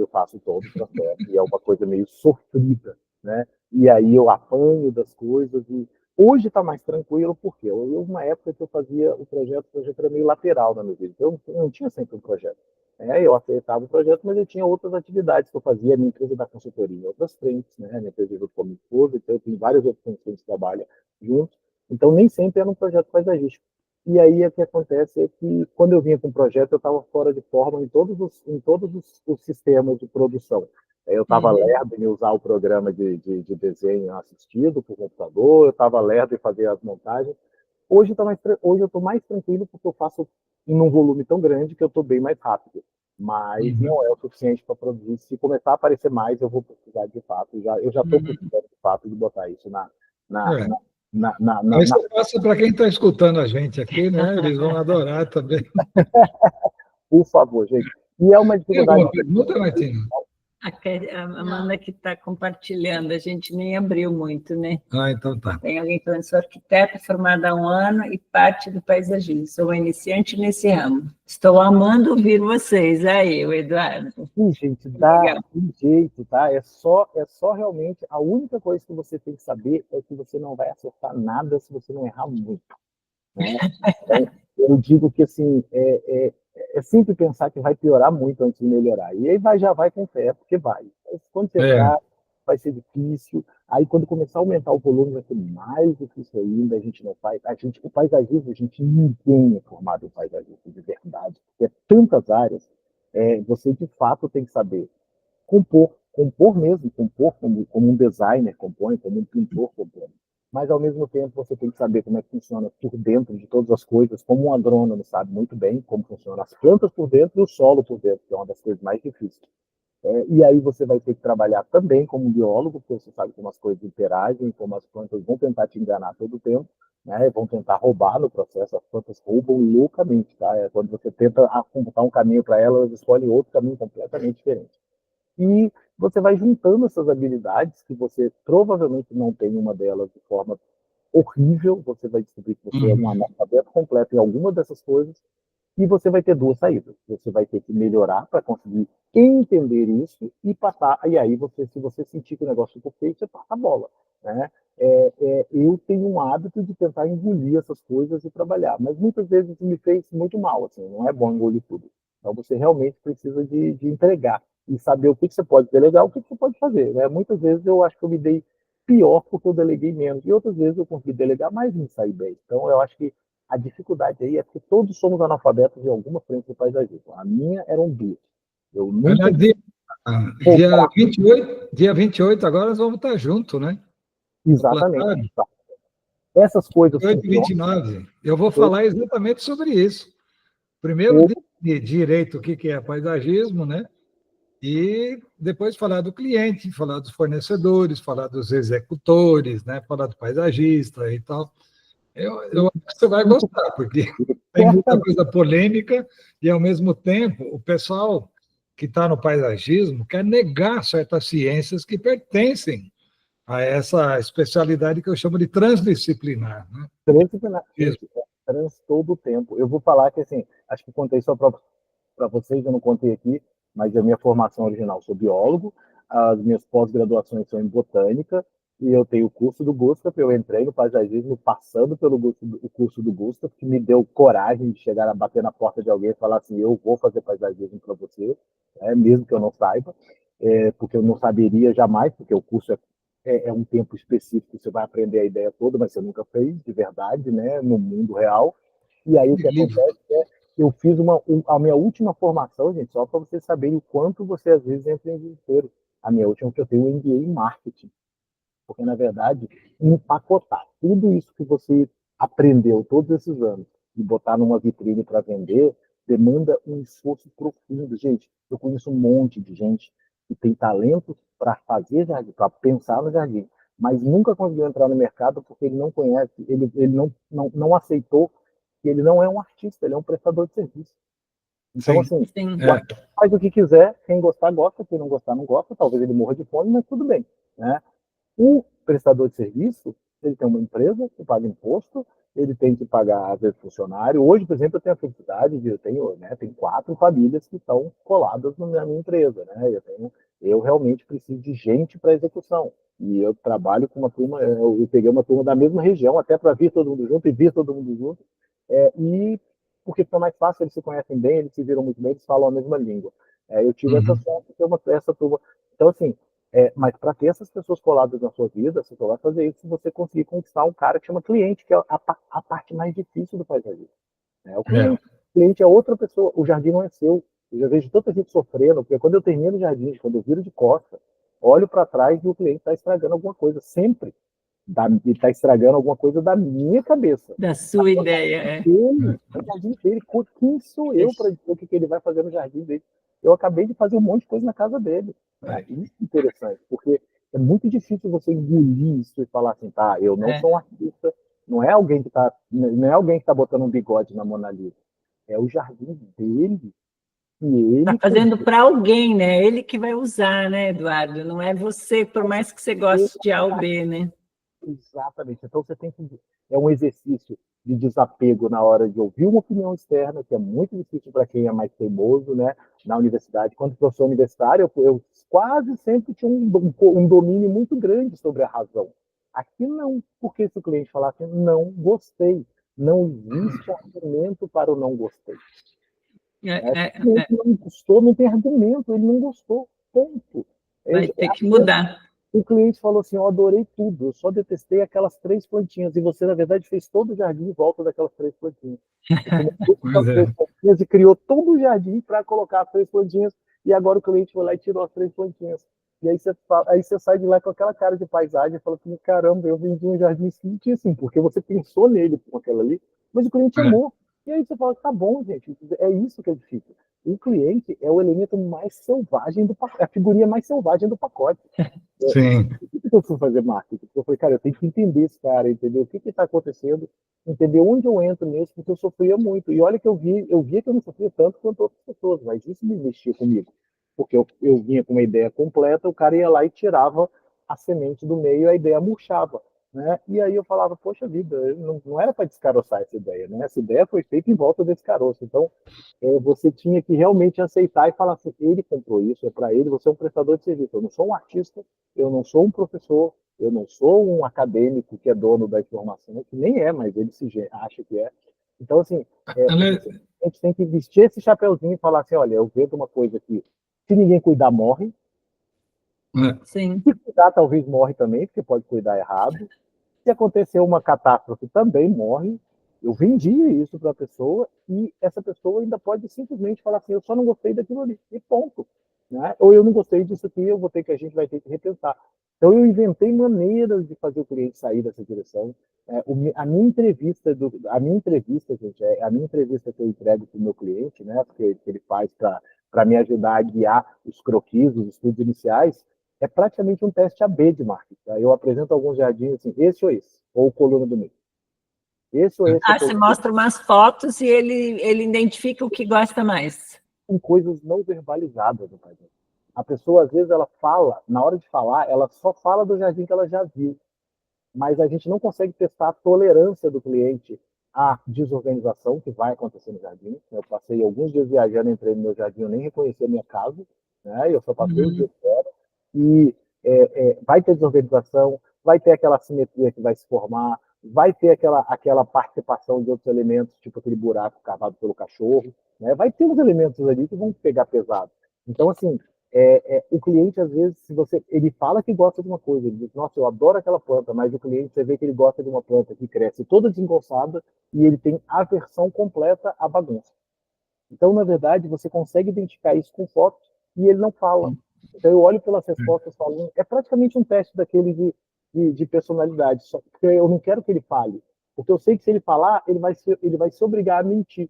faço todo o processo e é uma coisa meio sofrida, né? E aí eu apanho das coisas e hoje está mais tranquilo, porque houve uma época que eu fazia o projeto era meio lateral na minha vida, então eu não tinha sempre um projeto. Eu aceitava o projeto, mas eu tinha outras atividades que eu fazia, a minha empresa da consultoria em outras frentes, né? A minha empresa junto com a minha esposa, então eu tenho várias outras frentes que a gente trabalha juntos, então nem sempre era um projeto paisagístico. E aí o que acontece é que quando eu vinha com o projeto, eu estava fora de forma em todos os sistemas de produção. Eu estava lerdo em usar o programa de desenho assistido por computador, eu estava lerdo em fazer as montagens. Hoje eu estou mais tranquilo porque eu faço em um volume tão grande que eu estou bem mais rápido. Mas não é o suficiente para produzir. Se começar a aparecer mais, eu vou precisar de fato. Eu já estou precisando de fato de botar isso Aí você passa para quem está escutando a gente aqui, né? Eles vão adorar também. Por favor, gente. E é uma Tem dificuldade. alguma pergunta, Martina? A Amanda que está compartilhando, a gente nem abriu muito, né? Ah, então tá. Tem alguém falando, sou arquiteta formada há um ano e parte do paisagismo. Sou uma iniciante nesse ramo. Estou amando ouvir vocês. Aí, o Eduardo. Sim, gente, dá Legal. um jeito, tá? É só realmente, a única coisa que você tem que saber é que você não vai acertar nada se você não errar muito, né? Então, eu digo que, assim, é sempre pensar que vai piorar muito antes de melhorar. E aí já vai com fé, porque vai. Mas quando você É, errar, vai ser difícil. Aí, quando começar a aumentar o volume, vai ser mais difícil ainda. A gente não faz. O paisagismo, ninguém é formado em paisagismo de verdade. Porque é tantas áreas. Você, de fato, tem que saber compor mesmo, compor como um designer compõe, como um pintor compõe. Mas, ao mesmo tempo, você tem que saber como é que funciona por dentro de todas as coisas, como um agrônomo sabe muito bem como funcionam as plantas por dentro e o solo por dentro, que é uma das coisas mais difíceis. E aí você vai ter que trabalhar também como um biólogo, porque você sabe como as coisas interagem, como as plantas vão tentar te enganar todo o tempo, né? Vão tentar roubar no processo, as plantas roubam loucamente, tá? Quando você tenta apontar um caminho para elas, elas escolhem outro caminho completamente diferente. E você vai juntando essas habilidades, que você provavelmente não tem uma delas de forma horrível, você vai descobrir que você é um analfabeto completo em alguma dessas coisas, e você vai ter duas saídas. Você vai ter que melhorar para conseguir entender isso e passar. E aí, se você sentir que o negócio ficou feio, você passa a bola, né? Eu tenho um hábito de tentar engolir essas coisas e trabalhar, mas muitas vezes isso me fez muito mal, assim, não é bom engolir tudo. Então você realmente precisa de entregar e saber o que você pode delegar, o que você pode fazer, né? Muitas vezes eu acho que eu me dei pior porque eu deleguei menos, e outras vezes eu consegui delegar mais e me sair bem. Então eu acho que a dificuldade aí é que todos somos analfabetos em alguma frente do paisagismo. A minha eram duas. Eu nunca. Aliás, dia 28 agora nós vamos estar juntos, né? No Exatamente. Platário, Essas coisas 28 e funcionam. 29. Eu vou falar exatamente sobre isso. Primeiro, de direito, o que é paisagismo, né? E depois falar do cliente, falar dos fornecedores, falar dos executores, né? Falar do paisagista e tal. Eu acho que você vai gostar, porque tem muita coisa polêmica e, ao mesmo tempo, o pessoal que está no paisagismo quer negar certas ciências que pertencem a essa especialidade que eu chamo de transdisciplinar. Né? Transdisciplinar, todo o tempo. Eu vou falar que, assim, acho que contei só para vocês, eu não contei aqui, mas a minha formação original, sou biólogo, as minhas pós-graduações são em botânica, e eu tenho o curso do Gustav, eu entrei no paisagismo passando pelo o curso do Gustav, que me deu coragem de chegar a bater na porta de alguém e falar assim, eu vou fazer paisagismo para você, mesmo que eu não saiba, porque eu não saberia jamais, porque o curso é um tempo específico, você vai aprender a ideia toda, mas você nunca fez de verdade, né, no mundo real. E aí o que acontece é eu fiz a minha última formação, gente, só para vocês saberem o quanto você às vezes entra em desespero. A minha última que eu tenho um MBA em marketing, porque na verdade empacotar tudo isso que você aprendeu todos esses anos e botar numa vitrine para vender demanda um esforço profundo, gente. Eu conheço um monte de gente que tem talento para fazer jardim, para pensar no jardim, mas nunca conseguiu entrar no mercado porque ele não conhece, ele não aceitou que ele não é um artista, ele é um prestador de serviço. Então, Sim. assim, faz o que quiser, quem gostar, gosta, quem não gostar, não gosta, talvez ele morra de fome, mas tudo bem, né? O prestador de serviço, ele tem uma empresa que paga imposto, ele tem que pagar, às vezes, funcionário. Hoje, por exemplo, eu tenho a felicidade de tem 4 famílias que estão coladas na minha empresa, né? Eu realmente preciso de gente para execução. E eu trabalho com uma turma, eu peguei uma turma da mesma região, até para vir todo mundo junto e vir todo mundo junto. E porque fica mais fácil, eles se conhecem bem, eles se viram muito bem, eles falam a mesma língua. Eu tive essa sorte de ter essa turma. Então, assim, mas para ter essas pessoas coladas na sua vida, você só vai fazer isso se você conseguir conquistar um cara que chama cliente, que é a parte mais difícil do paisagismo. O cliente é outra pessoa, o jardim não é seu. Eu já vejo tanta gente sofrendo, porque quando eu termino o jardim, quando eu viro de costa, olho para trás e o cliente está estragando alguma coisa, sempre. Ele está estragando alguma coisa da minha cabeça. Da sua ideia, O jardim dele, quem sou eu para dizer o que ele vai fazer no jardim dele? Eu acabei de fazer um monte de coisa na casa dele. Isso é interessante, porque é muito difícil você engolir isso e falar assim, tá, eu não sou um artista, não é alguém que tá botando um bigode na Mona Lisa, é o jardim dele. E ele está fazendo para alguém, né? Ele que vai usar, né, Eduardo? Não é você, por mais que você goste de A ou B, né? Exatamente. Então você tem que. É um exercício de desapego na hora de ouvir uma opinião externa, que é muito difícil para quem é mais teimoso, né? Na universidade, quando professor universitário, eu quase sempre tinha um domínio muito grande sobre a razão. Aqui não, porque se o cliente falar assim, não gostei, não existe argumento para o não gostei. Se o cliente não gostou, não tem argumento, ele não gostou, ponto. Vai ter que mudar. O cliente falou assim, eu adorei tudo, eu só detestei aquelas 3 plantinhas, e você, na verdade, fez todo o jardim em volta daquelas 3 plantinhas. Você começou as 3 plantinhas e criou todo o jardim para colocar as 3 plantinhas, e agora o cliente foi lá e tirou as 3 plantinhas. E aí você sai de lá com aquela cara de paisagem e fala assim, caramba, eu vendi um jardim assim, porque você pensou nele com aquela ali, mas o cliente amou. E aí você fala, tá bom, gente, é isso que é difícil. O cliente é o elemento mais selvagem do pacote, a figurinha mais selvagem do pacote. Sim. O que eu fui fazer marketing? Eu falei, cara, eu tenho que entender esse cara, entender o que está acontecendo, entender onde eu entro nisso, porque eu sofria muito. E olha que eu via que eu não sofria tanto quanto outras pessoas, mas isso me mexia comigo. Porque eu vinha com uma ideia completa, o cara ia lá e tirava a semente do meio, a ideia murchava. Né? E aí eu falava, poxa vida, não era para descaroçar essa ideia, né? Essa ideia foi feita em volta desse caroço. Então, você tinha que realmente aceitar e falar assim, ele comprou isso, é para ele, você é um prestador de serviço. Eu não sou um artista, eu não sou um professor, eu não sou um acadêmico que é dono da informação, que nem é, mas ele se acha que é. Então, assim, a gente tem que vestir esse chapeuzinho e falar assim, olha, eu vejo uma coisa aqui, se ninguém cuidar, morre. Sim. Se cuidar, talvez morre também, porque pode cuidar errado. Se acontecer uma catástrofe, também morre. Eu vendia isso para a pessoa e essa pessoa ainda pode simplesmente falar assim, eu só não gostei daquilo ali, e ponto. Né? Ou eu não gostei disso aqui, a gente vai ter que repensar. Então eu inventei maneiras de fazer o cliente sair dessa direção. A minha entrevista, gente, a minha entrevista que eu entrego para o meu cliente, né, que ele faz para me ajudar a guiar os croquis, os estudos iniciais, é praticamente um teste AB de marketing. Tá? Eu apresento alguns jardins assim, esse ou esse, ou coluna do meio. Esse ou esse. Você mostra umas fotos e ele identifica o que gosta mais. Com coisas não verbalizadas no país. A pessoa, às vezes, ela fala, na hora de falar, ela só fala do jardim que ela já viu. Mas a gente não consegue testar a tolerância do cliente à desorganização que vai acontecer no jardim. Eu passei alguns dias viajando, entrei no meu jardim, eu nem reconheci a minha casa, né? Eu só passei o dia fora. E vai ter desorganização, vai ter aquela simetria que vai se formar, vai ter aquela participação de outros elementos, tipo aquele buraco cavado pelo cachorro, né? Vai ter uns elementos ali que vão pegar pesado. Então, assim, o cliente, às vezes, ele fala que gosta de uma coisa, ele diz, nossa, eu adoro aquela planta, mas o cliente, você vê que ele gosta de uma planta que cresce toda desengonçada e ele tem aversão completa à bagunça. Então, na verdade, você consegue identificar isso com fotos e ele não fala. Então, eu olho pelas respostas falando, é praticamente um teste daquele de personalidade, só porque eu não quero que ele fale, porque eu sei que se ele falar, ele vai se obrigar a mentir.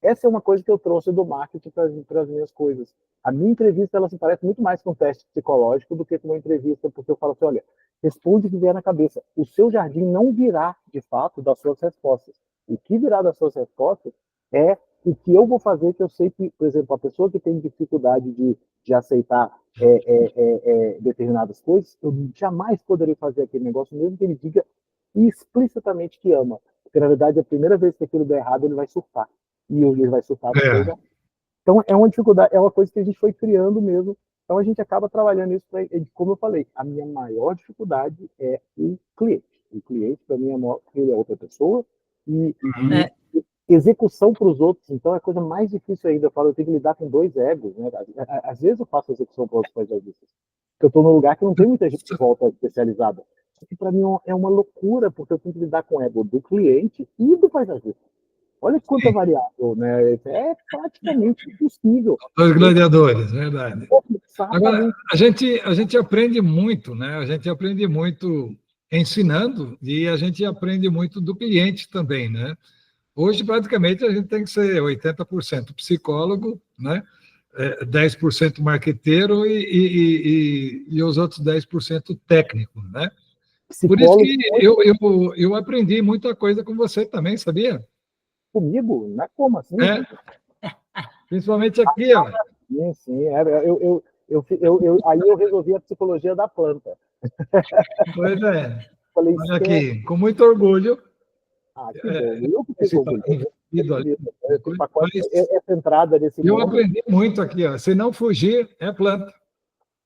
Essa é uma coisa que eu trouxe do marketing para as minhas coisas. A minha entrevista, ela se parece muito mais com um teste psicológico do que com uma entrevista, porque eu falo assim, olha, responde o que vier na cabeça. O seu jardim não virá, de fato, das suas respostas. O que virá das suas respostas é o que eu vou fazer, que eu sei que, por exemplo, a pessoa que tem dificuldade de aceitar determinadas coisas, eu jamais poderia fazer aquele negócio, mesmo que ele diga explicitamente que ama. Porque, na verdade, a primeira vez que aquilo der errado, ele vai surtar. E ele vai surtar depois. Então, é uma dificuldade, é uma coisa que a gente foi criando mesmo. Então, a gente acaba trabalhando isso, como eu falei, a minha maior dificuldade é o cliente. O cliente, para mim, ele é outra pessoa. E execução para os outros, então, é a coisa mais difícil ainda. Eu falo, eu tenho que lidar com 2 egos. Né? Às vezes eu faço execução para outros paisagistas, porque eu estou num lugar que não tem muita gente de volta especializada. Só que para mim é uma loucura, porque eu tenho que lidar com o ego do cliente e do paisagista. Olha quanta variável, né? É praticamente impossível. 2 gladiadores, verdade. Agora, a gente aprende muito, né? A gente aprende muito ensinando e a gente aprende muito do cliente também, né? Hoje, praticamente, a gente tem que ser 80% psicólogo, né? 10% marqueteiro e os outros 10% técnico, né? Por isso que eu aprendi muita coisa com você também, sabia? Comigo? Não é como assim? Principalmente aqui, ó. Sim, sim. Aí eu resolvi a psicologia da planta. Pois é. Falei, Olha esquece. aqui, com muito orgulho, Que bom. Eu que esse fico está orgulhoso. envolvido ali. Esse pacote, Mas essa entrada nesse eu mundo. aprendi muito aqui, ó. Se não fugir, é planta.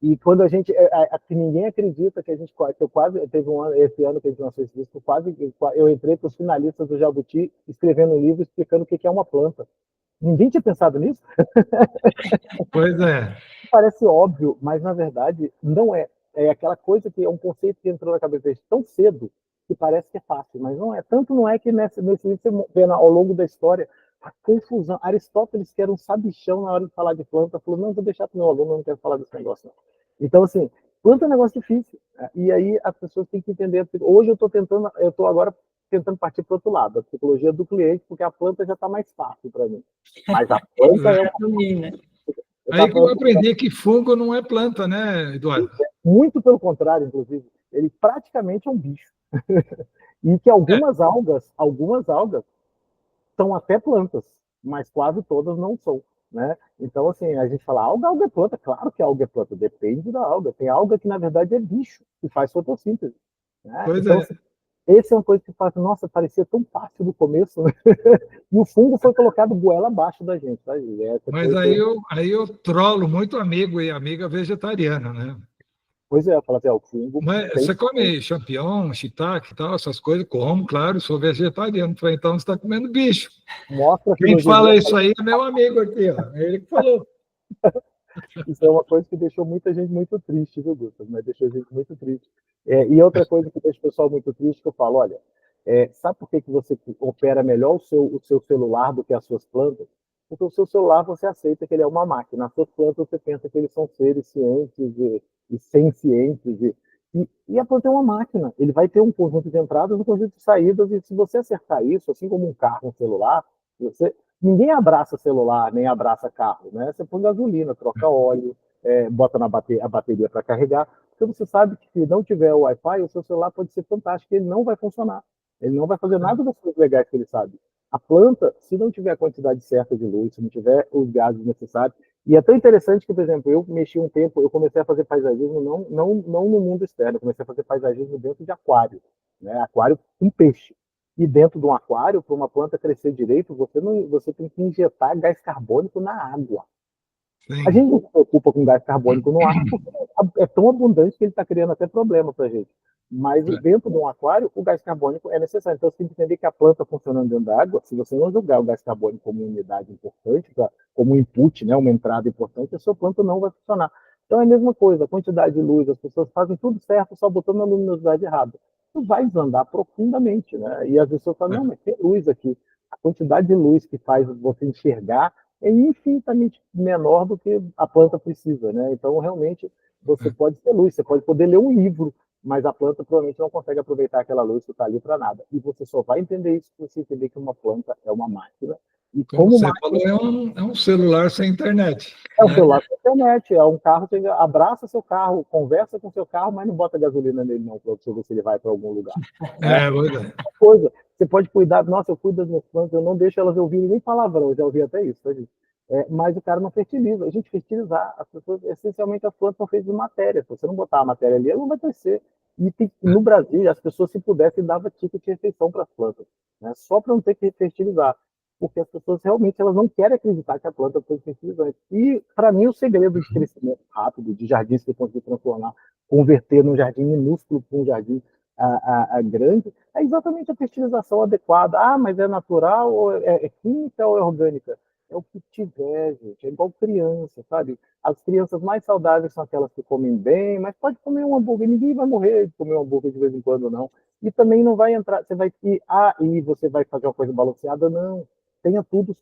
E quando a gente. Que ninguém acredita que a gente. Que eu quase. Teve um ano, esse ano que a gente lançou esse disco, eu entrei para os finalistas do Jabuti escrevendo um livro explicando o que é uma planta. Ninguém tinha pensado nisso? Pois é. Parece óbvio, mas na verdade não é. É aquela coisa que é um conceito que entrou na cabeça deles tão cedo que parece que é fácil, mas não é. Tanto não é que nesse livro você vê ao longo da história a confusão. Aristóteles, que era um sabichão na hora de falar de planta, falou: não, vou deixar para o meu aluno, eu não quero falar desse negócio. Não. Então, assim, planta é um negócio difícil. E aí as pessoas têm que entender. Hoje eu estou agora tentando partir para o outro lado, a psicologia do cliente, porque a planta já está mais fácil para mim. Mas a planta é uma... Aí que eu aprendi que fungo não é planta, né, Eduardo? Muito pelo contrário, inclusive. Ele praticamente é um bicho. E que algumas algas são até plantas, mas quase todas não são. Né? Então, assim, a gente fala, alga é planta. Claro que alga é planta, depende da alga. Tem alga que, na verdade, é bicho, que faz fotossíntese. Né? Pois então, é. assim, essa é uma coisa que faz, nossa, parecia tão fácil no começo, né? E o fungo foi colocado goela abaixo da gente. Tá? Mas aí eu trolo muito amigo e amiga vegetariana, né? Pois é, fala assim, o fungo... Mas você come champignon, shiitake e tal, essas coisas? Como, claro, sou vegetariano. Falei, então você está comendo bicho. Mostra Quem fala isso aí é meu amigo aqui, ó. É ele que falou. Isso é uma coisa que deixou muita gente muito triste, viu, Gustavo? Mas deixou a gente muito triste. E outra coisa que deixa o pessoal muito triste, que eu falo, olha, sabe por que você opera melhor o seu celular do que as suas plantas? Porque o seu celular você aceita que ele é uma máquina. As suas plantas você pensa que eles são seres cientes e sencientes. E a planta é uma máquina. Ele vai ter um conjunto de entradas e um conjunto de saídas. E se você acertar isso, assim como um carro, um celular, ninguém abraça celular, nem abraça carro, né? Você põe gasolina, troca óleo, bota a bateria para carregar, porque você sabe que se não tiver o Wi-Fi, o seu celular pode ser fantástico, ele não vai funcionar. Ele não vai fazer nada das coisas legais que ele sabe. A planta, se não tiver a quantidade certa de luz, se não tiver os gases necessários, e é tão interessante que, por exemplo, eu mexi um tempo, eu comecei a fazer paisagismo não no mundo externo, eu comecei a fazer paisagismo dentro de aquário, né? Aquário com peixe. E dentro de um aquário, para uma planta crescer direito, você tem que injetar gás carbônico na água. Sim. A gente não se preocupa com gás carbônico no ar, porque é tão abundante que ele está criando até problema para a gente. Mas dentro de um aquário, o gás carbônico é necessário. Então, você tem que entender que a planta funcionando dentro da água, se você não julgar o gás carbônico como uma unidade importante, como um input, né, uma entrada importante, a sua planta não vai funcionar. Então, é a mesma coisa, a quantidade de luz, as pessoas fazem tudo certo, só botando a luminosidade errada. Isso vai desandar profundamente, né? E as pessoas falam, não, mas tem luz aqui. A quantidade de luz que faz você enxergar é infinitamente menor do que a planta precisa, né? Então, realmente, você pode ter luz, você pode poder ler um livro, mas a planta provavelmente não consegue aproveitar aquela luz que está ali para nada. E você só vai entender isso se você entender que uma planta é uma máquina. E como você máquina, falou, é um celular sem internet. um celular sem internet, é um carro, você abraça seu carro, conversa com seu carro, mas não bota gasolina nele não, para você ver se ele vai para algum lugar. Coisa, você pode cuidar, nossa, eu cuido das minhas plantas, eu não deixo elas ouvirem nem palavrão, eu já ouvi até isso, tá, gente? Mas o cara não fertiliza. A gente fertilizar, as pessoas, essencialmente as plantas são feitas de matéria. Se você não botar a matéria ali, ela não vai crescer. E no Brasil, as pessoas, se pudessem, davam ticket de refeição para as plantas, né? Só para não ter que fertilizar. Porque as pessoas realmente elas não querem acreditar que a planta foi fertilizante. E, para mim, o segredo de crescimento rápido, de jardins que eu consegui transformar, converter num jardim minúsculo para um jardim grande, é exatamente a fertilização adequada. Ah, mas é natural, ou é química ou é orgânica? É o que tiver, gente. É igual criança, sabe? As crianças mais saudáveis são aquelas que comem bem, mas pode comer um hambúrguer. Ninguém vai morrer de comer um hambúrguer de vez em quando, não. E também não vai entrar, você vai e você vai fazer uma coisa balanceada, não. Tenha tudo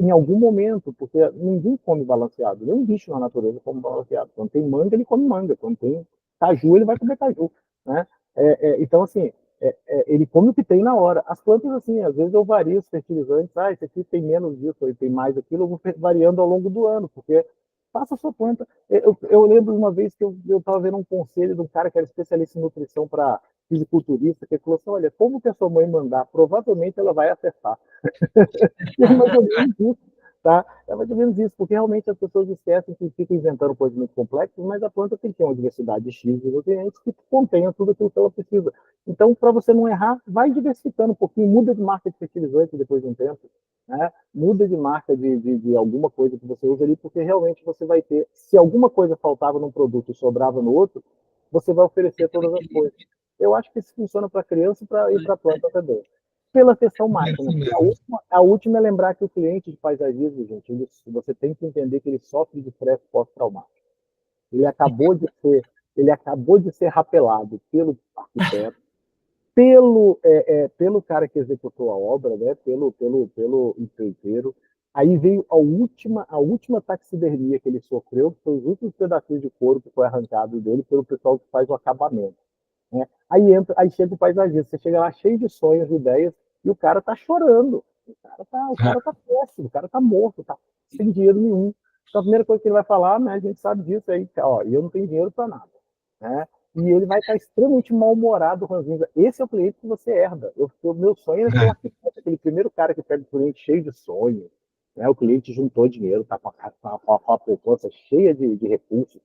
em algum momento, porque ninguém come balanceado. Nenhum bicho na natureza come balanceado. Quando tem manga, ele come manga. Quando tem caju, ele vai comer caju, né? Então, assim, ele come o que tem na hora. As plantas, assim, às vezes eu vario os fertilizantes. Esse aqui tem menos disso, ele tem mais aquilo. Eu vou variando ao longo do ano, porque faça a sua planta. Eu lembro uma vez que eu estava vendo um conselho de um cara que era especialista em nutrição para fisiculturista, que falou assim, olha, como que a sua mãe mandar, provavelmente ela vai acertar. E é mais ou menos isso. Tá? É mais ou menos isso, porque realmente as pessoas esquecem que ficam inventando coisas muito complexas, mas a planta tem que ter uma diversidade X de nutrientes que contenha tudo aquilo que ela precisa. Então, para você não errar, vai diversificando um pouquinho, muda de marca de fertilizante depois de um tempo, né? Muda de marca de alguma coisa que você usa ali, porque realmente você vai ter, se alguma coisa faltava num produto e sobrava no outro, você vai oferecer todas as coisas. Eu acho que isso funciona para criança e para planta também pela questão É máxima. assim A última é lembrar que o cliente de paisagismo, gente, você tem que entender que ele sofre de estresse pós-traumático. Ele ele acabou de ser rapelado pelo arquiteto, pelo cara que executou a obra, né, pelo empreiteiro. Aí veio a última taxidermia que ele sofreu, que foi os últimos pedacinhos de couro que foi arrancado dele pelo pessoal que faz o acabamento. Né? Aí chega o paisagista, você chega lá cheio de sonhos, de ideias, e o cara tá chorando. O cara tá péssimo, o cara tá morto, tá sem dinheiro nenhum. Então a primeira coisa que ele vai falar, né, a gente sabe disso aí, ó, eu não tenho dinheiro para nada. Né? E ele vai estar extremamente mal-humorado, ranzinza. Esse é o cliente que você herda. O meu sonho é ser o arquiteto, aquele primeiro cara que pega o cliente cheio de sonho. Né? O cliente juntou dinheiro, tá com a poupança cheia de recursos,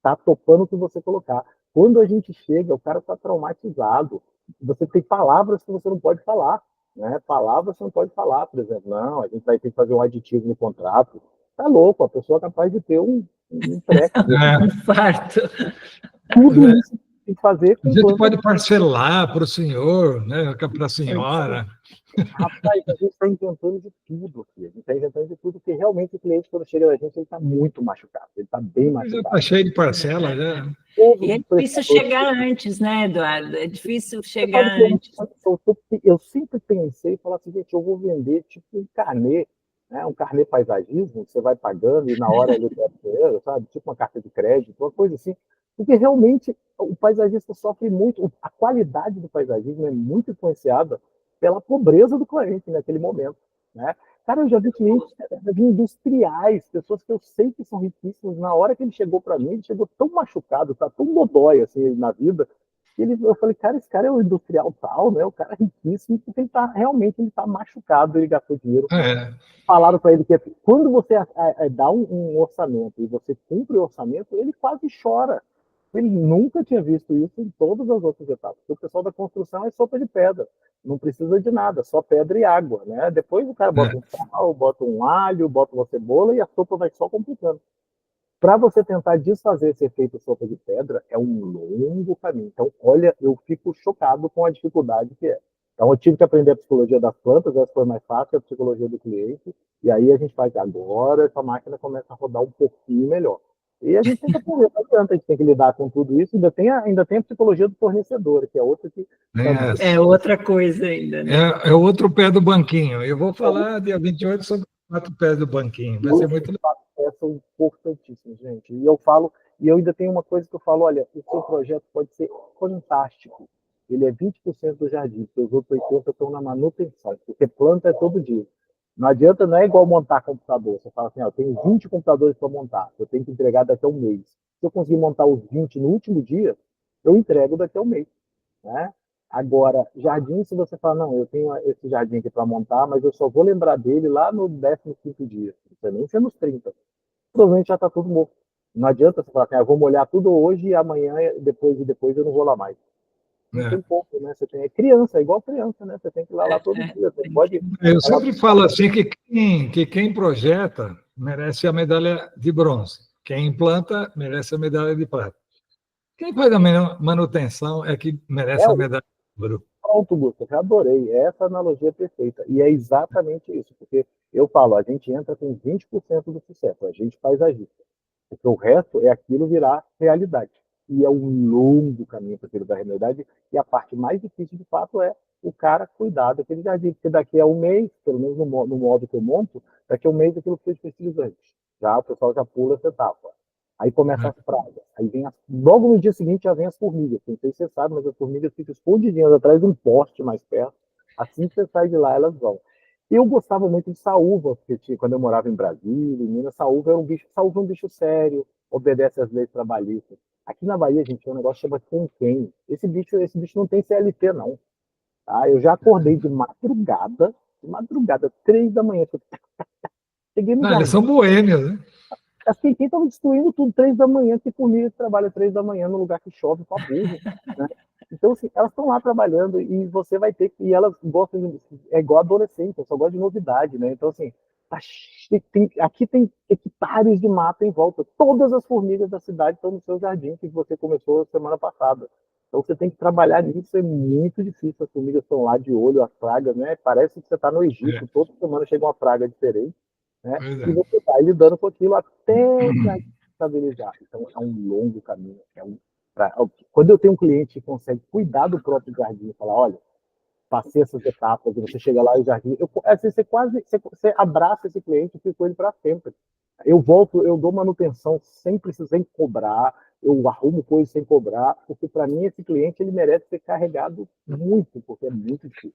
tá topando o que você colocar. Quando a gente chega, o cara está traumatizado. Você tem palavras que você não pode falar. Né? Palavras você não pode falar, por exemplo. Não, a gente vai ter que fazer um aditivo no contrato. Tá louco, a pessoa é capaz de ter um treco. Um infarto. Tudo isso tem que fazer A com gente planta. pode parcelar para o senhor, né, para a senhora. Rapaz, a gente está inventando de tudo aqui. A gente está inventando de tudo, porque realmente o cliente, quando chega na gente, ele está muito machucado. Ele está bem Já machucado. está cheio de parcela, já. E é difícil chegar antes, né, Eduardo? É difícil chegar antes. Eu sempre pensei e falar assim, gente, eu vou vender tipo um carnê, né? Um carnê paisagismo, que você vai pagando e na hora ele dá dinheiro, sabe? Tipo uma carta de crédito, uma coisa assim. Porque realmente o paisagista sofre muito, a qualidade do paisagismo é muito influenciada pela pobreza do cliente naquele momento, né? Cara, eu já vi industriais, pessoas que eu sei que são riquíssimas. Na hora que ele chegou para mim, ele chegou tão machucado, tá tão dodói assim na vida, eu falei, cara, esse cara é o industrial tal, né? O cara é riquíssimo, porque ele tá machucado, ele gastou dinheiro. É, Falaram para ele que quando você dá um orçamento e você cumpre o orçamento, ele quase chora. Ele nunca tinha visto isso em todas as outras etapas. Porque o pessoal da construção é sopa de pedra. Não precisa de nada, só pedra e água. Né? Depois o cara bota um sal, bota um alho, bota uma cebola e a sopa vai só complicando. Para você tentar desfazer esse efeito sopa de pedra, é um longo caminho. Então, olha, eu fico chocado com a dificuldade que é. Então, eu tive que aprender a psicologia das plantas, essa foi mais fácil, a psicologia do cliente, e aí a gente faz agora, essa máquina começa a rodar um pouquinho melhor. E a gente tem que aprender, não adianta, a gente tem que lidar com tudo isso, ainda tem a psicologia do fornecedor, que é outra que também. É outra coisa ainda, né? é outro pé do banquinho. Eu vou falar dia 28 sobre 4 pés do banquinho. Vai ser muito legal. São importantíssimos, gente. E eu ainda tenho uma coisa que eu falo, olha, o seu projeto pode ser fantástico. Ele é 20% do jardim, porque os outros 80% estão na manutenção, porque planta é todo dia. Não adianta, não é igual montar computador. Você fala assim, ó, eu tenho 20 computadores para montar, eu tenho que entregar daqui a um mês. Se eu conseguir montar os 20 no último dia, eu entrego daqui a um mês. Né? Agora, jardim, se você fala, não, eu tenho esse jardim aqui para montar, mas eu só vou lembrar dele lá no 15º dia, não precisa nem ser nos 30, provavelmente já está tudo morto. Não adianta você falar assim, eu vou molhar tudo hoje e amanhã, depois eu não vou lá mais. Não tem pouco, né? Você tem criança, é igual criança, né? Você tem que ir lá todo dia. Você pode. Eu sempre falo assim que quem projeta merece a medalha de bronze. Quem implanta merece a medalha de prata. Quem faz a manutenção é que merece a medalha de ouro. Pronto, Gustavo, eu adorei. Essa analogia é perfeita. E é exatamente isso, porque eu falo, a gente entra com 20% do sucesso, a gente faz agir. Porque o resto é aquilo virar realidade. E é um longo caminho para aquilo da realidade. E a parte mais difícil, de fato, é o cara cuidar daquele jardim. Porque daqui a um mês, pelo menos no modo que eu monto, daqui a um mês aquilo fica de fertilizante. Já o pessoal já pula essa etapa. Aí começa as pragas. Aí logo no dia seguinte já vem as formigas. Não sei se você sabe, mas as formigas ficam escondidinhas atrás de um poste mais perto. Assim que você sai de lá, elas vão. Eu gostava muito de saúva, porque quando eu morava em Brasília, em Minas, saúva é um bicho sério, obedece às leis trabalhistas. Aqui na Bahia, a gente tem um negócio que chama quem. Esse bicho não tem CLT, não. Tá? Eu já acordei de madrugada, 3 da manhã, Cheguei no Não, jardim, eles são boêmios, né? as quentinhas estavam destruindo tudo 3 da manhã, que formiga que trabalha 3 da manhã no lugar que chove pra burro, né? Então, assim, elas estão lá trabalhando e você vai ter que. E elas gostam de. É igual adolescente, eu só gosto de novidade, né? Então, assim, aqui tem hectares de mata em volta. Todas as formigas da cidade estão no seu jardim que você começou semana passada. Então, você tem que trabalhar nisso, é muito difícil. As formigas estão lá de olho, as pragas, né? Parece que você está no Egito, toda semana chega uma praga diferente, né? Pois E é. você vai lidando com aquilo até o jardim estabilizar. Então, é um longo caminho. Quando eu tenho um cliente que consegue cuidar do próprio jardim e falar, olha, passei essas etapas, e você chega lá e o jardim, assim, você abraça esse cliente e fica com ele para sempre. Eu volto, eu dou manutenção sem precisar, sem cobrar, eu arrumo coisas sem cobrar, porque para mim esse cliente ele merece ser carregado muito, porque é muito difícil.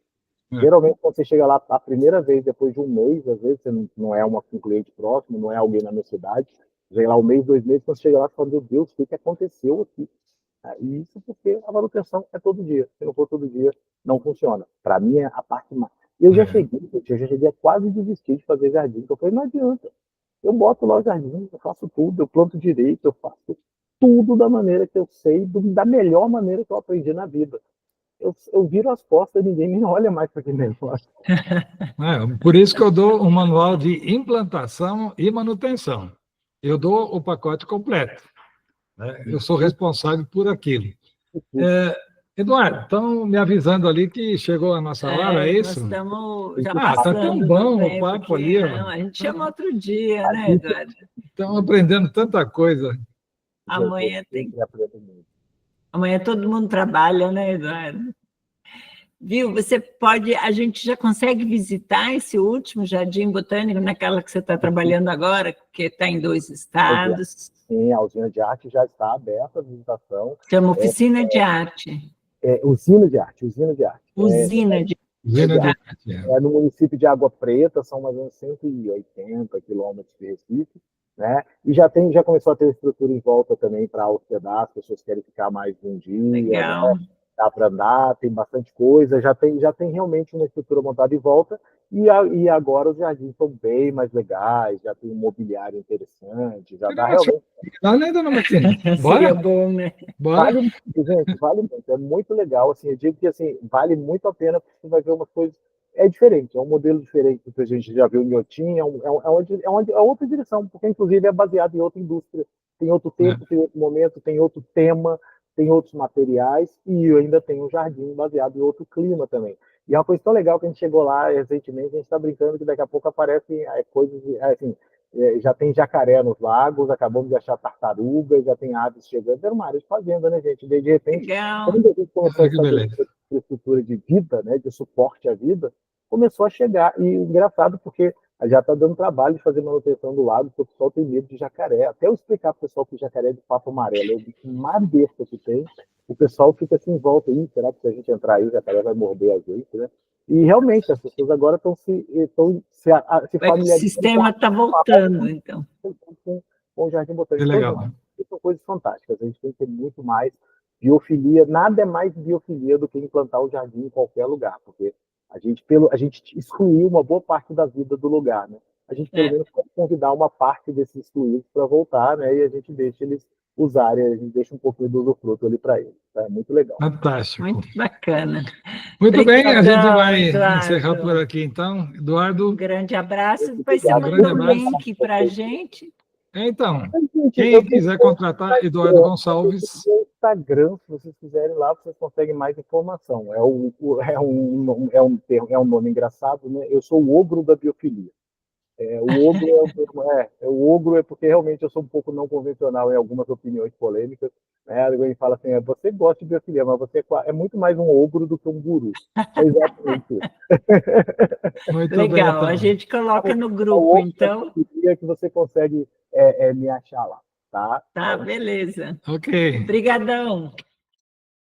Geralmente, quando você chega lá a primeira vez, depois de um mês, às vezes você não é um cliente próximo, não é alguém na minha cidade, vem lá um mês, 2 meses, quando você chega lá, você fala, meu Deus, o que aconteceu aqui? E isso porque a manutenção é todo dia. Se não for todo dia, não funciona. Para mim, é a parte mais. Eu já cheguei a quase desistir de fazer jardim. Eu falei, não adianta. Eu boto lá o jardim, eu faço tudo, eu planto direito, eu faço tudo da maneira que eu sei, da melhor maneira que eu aprendi na vida. Eu viro as costas e ninguém me olha mais para aquele negócio. Por isso que eu dou um manual de implantação e manutenção. Eu dou o pacote completo, né? Eu sou responsável por aquilo. Eduardo, estão me avisando ali que chegou a nossa hora, é isso? Nós estamos já tá tão passando bom do o tempo papo aqui, ali. não, a gente chama outro dia, né, Eduardo? Estão aprendendo tanta coisa. Amanhã todo mundo trabalha, né, Eduardo? Viu? A gente já consegue visitar esse último jardim botânico, naquela que você está trabalhando agora, que está em 2 estados. Sim, a usina de arte já está aberta a visitação. Chama Oficina de Arte. Usina de arte, usina de arte. Usina de arte. É no município de Água Preta, são mais ou menos 180 quilômetros de Recife, né? E já começou a ter estrutura em volta também para hospedar, as pessoas querem ficar mais de um dia. Legal. Né? Dá para andar, tem bastante coisa, já tem realmente uma estrutura montada em volta, e agora os jardins estão bem mais legais, já tem um mobiliário interessante, já dá realmente... Ainda não, Martina. Seria bom, né? Vale muito, gente, vale muito, é muito legal, assim, eu digo que assim, vale muito a pena, porque você vai ver umas coisas, é diferente, é um modelo diferente do que a gente já viu em Inhotim, é outra direção, porque inclusive é baseado em outra indústria, tem outro tempo, tem outro momento, tem outro tema, tem outros materiais, e ainda tem um jardim baseado em outro clima também. E é uma coisa tão legal que a gente chegou lá recentemente, a gente está brincando que daqui a pouco aparecem coisas, assim, já tem jacaré nos lagos, acabamos de achar tartaruga, já tem aves chegando, era uma área de fazenda, né, gente? De repente, quando a gente começou a estabelecer a estrutura de vida, né, de suporte à vida, começou a chegar, e engraçado porque já está dando trabalho de fazer manutenção do lago, porque o pessoal tem medo de jacaré. Até eu explicar para o pessoal que o jacaré é de papo amarelo é o bicho mais besta que tem, o pessoal fica assim em volta, será que se a gente entrar aí o jacaré vai morder a gente, né? E realmente as pessoas agora estão se familiarizando. O sistema está voltando, então. Com o Jardim Botânico. Que legal. Então, são coisas fantásticas. A gente tem que ter muito mais biofilia. Nada é mais biofilia do que implantar o jardim em qualquer lugar, porque a gente excluiu uma boa parte da vida do lugar, né? A gente pelo menos pode convidar uma parte desses excluídos para voltar, né? E a gente deixa eles usarem, a gente deixa um pouquinho do usufruto ali para eles. Tá? É muito legal. Fantástico. Muito bacana. Muito bem, a gente vai encerrar por aqui, então. Eduardo. Um grande abraço. Depois você manda um link para a gente. Então, quem quiser contratar Eduardo Gonçalves... No Instagram, se vocês quiserem lá, vocês conseguem mais informação. É um nome engraçado, né? Eu sou o ogro da biofilia. O ogro é porque realmente eu sou um pouco não convencional em algumas opiniões polêmicas. Né? Alguém fala assim, você gosta de biofilia, mas você é muito mais um ogro do que um guru. É exatamente isso. Muito legal, bem, então. A gente coloca no grupo, então. Que você consegue me achar lá, tá? Tá, beleza. Ok. Obrigadão.